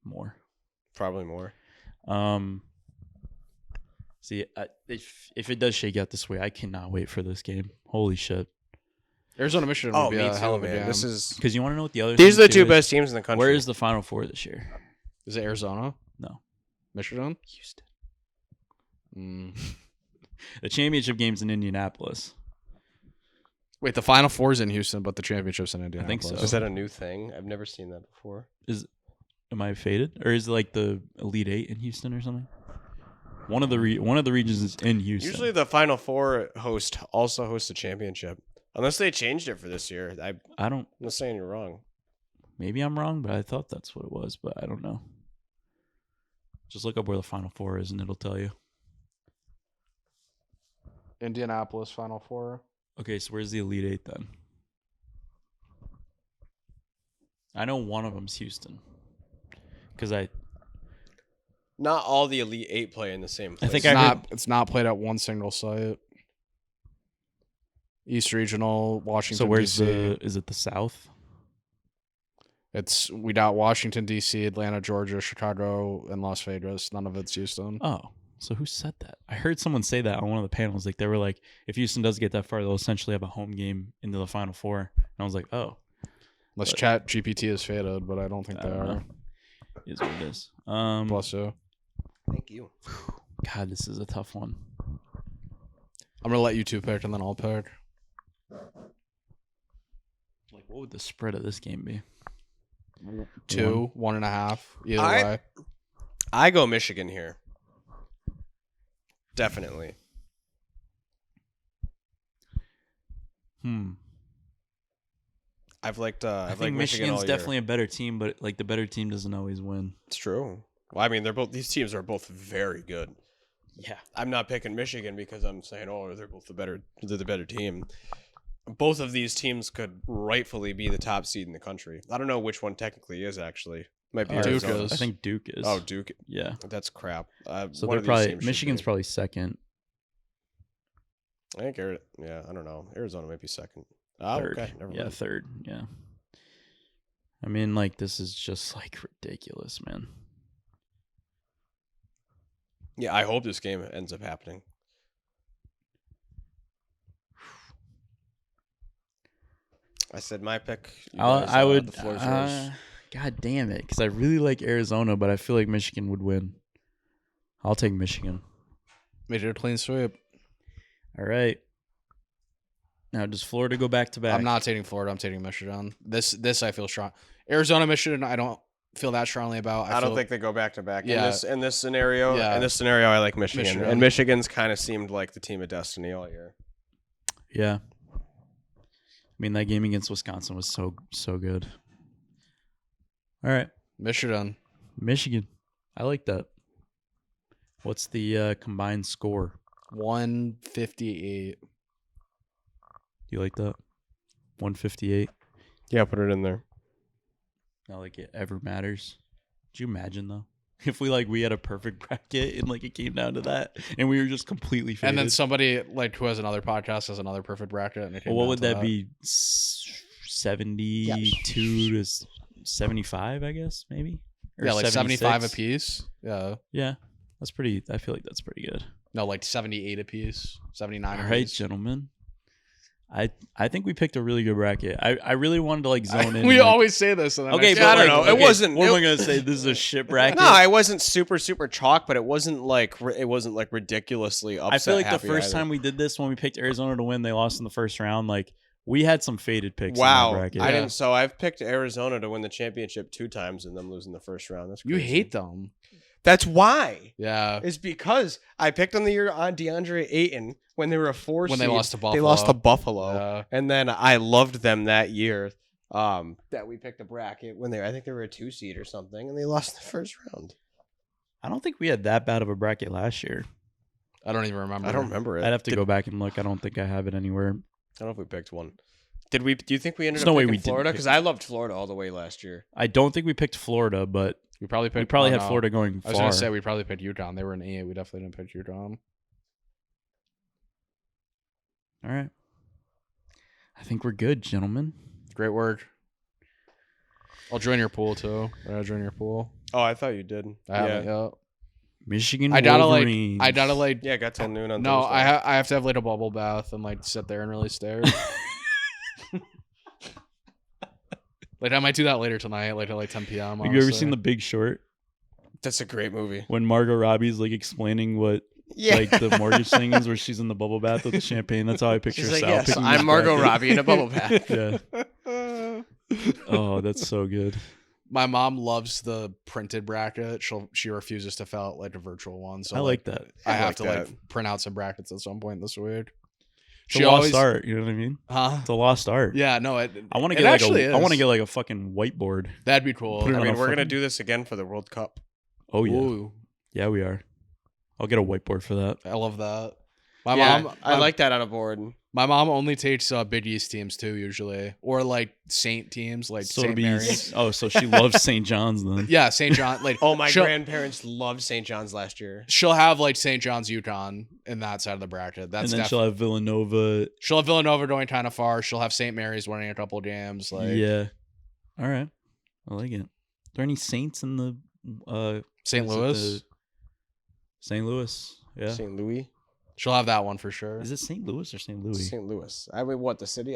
More. Probably more. See, if it does shake out this way, I cannot wait for this game. Holy shit! Arizona, Michigan would be a hell of a game. This is Because you want to know what the other these thing are the too two is? best teams in the country. Where is the Final Four this year? Is it Arizona? No, Michigan? Houston. Mm. The championship game's in Indianapolis. Wait, the Final Four's in Houston, but the championship's in Indianapolis. so. Is that a new thing? I've never seen that before. Am I faded, or is it like the Elite Eight in Houston or something? One of the regions is in Houston. Usually the Final Four also hosts a championship. Unless they changed it for this year. I don't. I'm not saying you're wrong. Maybe I'm wrong, but I thought that's what it was, but I don't know. Just look up where the Final Four is, and it'll tell you. Indianapolis Final Four. Okay, so where's the Elite Eight then? I know one of them's Houston. Because Not all the Elite Eight play in the same place. think It's I heard- not. It's not played at one single site. East Regional, Washington. so where's DC. is it the South? We got Washington D.C., Atlanta, Georgia, Chicago, and Las Vegas. None of it's Houston. Oh, so who said that? I heard someone say that on one of the panels. Like they were like, if Houston does get that far, they'll essentially have a home game into the Final Four. And I was like, oh, Unless but- Chat GPT is faded, but I don't think I they don't are. know. It is what it is. Bless you. Thank you. God, this is a tough one. I'm gonna let you two pick, and then I'll pick. Like, what would the spread of this game be? 2, 1.5. Either I- way. I go Michigan here. Definitely. I've liked I I've think liked Michigan all Michigan's year. definitely a better team, but like the better team doesn't always win. It's true. Well, I mean, these teams are both very good. Yeah. I'm not picking Michigan because I'm saying, they're the better team. Both of these teams could rightfully be the top seed in the country. I don't know which one technically is actually. Might be Duke Arizona. is. I think Duke is. Oh, Duke. Yeah. That's crap. So one they're of these probably teams should Michigan's be. probably second. I think I don't know. Arizona might be second. Oh, Third. okay. Never Yeah, mind. third. Yeah. I mean, like, this is just like ridiculous, man. Yeah, I hope this game ends up happening. I said my pick. You I would. The floor's yours. God damn it, because I really like Arizona, but I feel like Michigan would win. I'll take Michigan. Major clean sweep. All right. Now, does Florida go back to back? I'm not taking Florida. I'm taking Michigan. This I feel strong. Arizona, Michigan, I don't feel that strongly about. I don't think they go back to back. Yeah. In this scenario, I like Michigan. And Michigan's kind of seemed like the team of destiny all year. Yeah. I mean, that game against Wisconsin was so good. All right. Michigan. I like that. What's the combined score? 158. You like that? 158. Yeah, put it in there. Not like it ever matters. Could you imagine though? If we had a perfect bracket and it came down to that and we were just completely faded. And then somebody who has another podcast has another perfect bracket. And what would that be? 72 to 75, I guess, maybe? Or 75 apiece. Yeah. Yeah. That's pretty. I feel like that's pretty good. No, 78 apiece. 79 All apiece. right, gentlemen. I think we picked a really good bracket. I really wanted to zone in. We always say this. And then Okay, but but I don't know. It wasn't. What am I gonna say? This is a shit bracket. No, it wasn't super chalk, but it wasn't ridiculously upset. I feel like the happy first either. time we did this, when we picked Arizona to win, they lost in the first round. We had some faded picks. Wow, in that bracket. I didn't. So I've picked Arizona to win the championship 2 times and them losing the first round. That's crazy. you hate them. That's why. Yeah. It's because I picked them the year on DeAndre Ayton when they were a 4 When seed. they lost to Buffalo. They lost to Buffalo, Yeah. and then I loved them that year. That we picked a bracket when I think they were a 2 seed or something, and they lost in the first round. I don't think we had that bad of a bracket last year. I don't even remember. I don't remember it. I'd have to go back and look. I don't think I have it anywhere. I don't know if we picked one. Did we? Do you think we ended There's up no way picking we didn't Florida? pick Because I loved Florida all the way last year. I don't think we picked Florida, but We probably picked. we probably had Florida going I far. was going to say we probably picked Utah. They were an 8. We definitely didn't pick Utah. All right. I think we're good, gentlemen. Great work. I'll join your pool too. I'll join your pool. Oh, I thought you did. I haven't yet. Michigan I gotta Wolverines. Yeah, got till noon on No, Thursday. I have to have a bubble bath and sit there and really stare. I might do that later tonight, at 10 p.m. Have you ever seen The Big Short? That's a great movie. When Margot Robbie's explaining what the mortgage thing is, where she's in the bubble bath with the champagne. That's how I picture She's like, Sal yes, picking I'm this Margot bracket. Robbie in a bubble bath. Yeah. Oh, that's so good. My mom loves the printed bracket. She refuses to fill out a virtual one. So I like that. I I have like to print out some brackets at some point this week. It's a lost art. You know what I mean? Huh? It's a lost art. Yeah, no, I want to it get actually I is. want to get a fucking whiteboard. That'd be cool. Put it I on mean, a we're going to fucking- do this again for the World Cup. Oh yeah. Ooh, Yeah, we are. I'll get a whiteboard for that. I love that. I like that on a board. My mom only takes Big East teams too, usually, or Saint teams, So St. it'll be Mary's. so she loves St. John's then. Yeah, St. John. Oh, my she'll- grandparents loved St. John's last year. She'll have St. John's, UConn in that side of the bracket. That's And then she'll have Villanova. she'll have Villanova going kind of far. She'll have St. Mary's winning a couple games. Yeah. All right. I like it. Are there any Saints in the St. is it Louis. St. Louis. Yeah. St. Louis. She'll have that one for sure. Is it St. Louis or St. Louis? St. Louis. I mean, what, the city?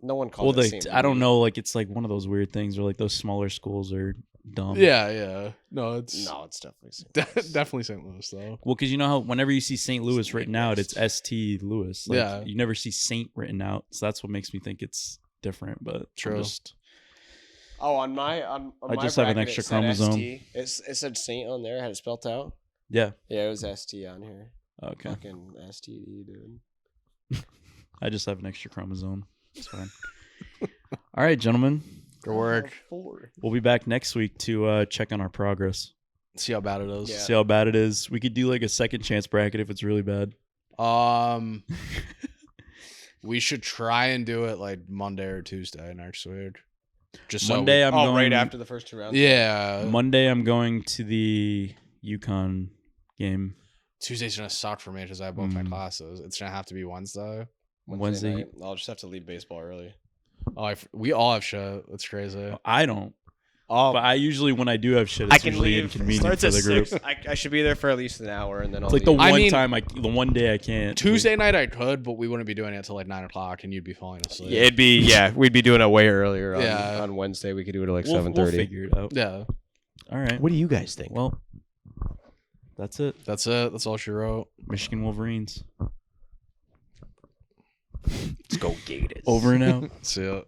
No one Well, calls it St. I don't Louis. know. It's one of those weird things where those smaller schools are dumb. Yeah. No, it's definitely St. Louis. definitely St. Louis though. Well, because you know how whenever you see St. Louis written out, it's St. Louis. Yeah. You never see Saint written out, so that's what makes me think it's different. But I'm True. Oh, on my I my just have an bracket, extra it said chromosome. ST. It said Saint on there. I had it spelled out. Yeah. Yeah, it was ST on here. Okay. Fucking STD, dude. I just have an extra chromosome. It's fine. All right, gentlemen. Good work. We'll be back next week to check on our progress. See how bad it is. Yeah. See how bad it is. We could do a second chance bracket if it's really bad. We should try and do it Monday or Tuesday next week. Just Monday, I'm going right after the first 2 rounds. Yeah. Monday, I'm going to the UConn game. Tuesday's gonna suck for me because I have both my classes. It's gonna have to be Wednesday. Wednesday. night. I'll just have to leave baseball early. Oh, we all have shit. That's crazy. I don't. But I usually, when I do have shit, it's I can usually leave. inconvenient Starts for at the group. 6. I should be there for at least an hour, and then I'll It's like the leave. I one mean- time, the one day I can't. Tuesday night I could, but we wouldn't be doing it until like 9 o'clock, and you'd be falling asleep. We'd be doing it way earlier Yeah. on Wednesday. We could do it at like We'll 7:30. figure it out. Yeah, All right. What do you guys think? Well, that's it. that's it. That's all she wrote. Michigan Wolverines. Let's go Gators. Over and out. See ya.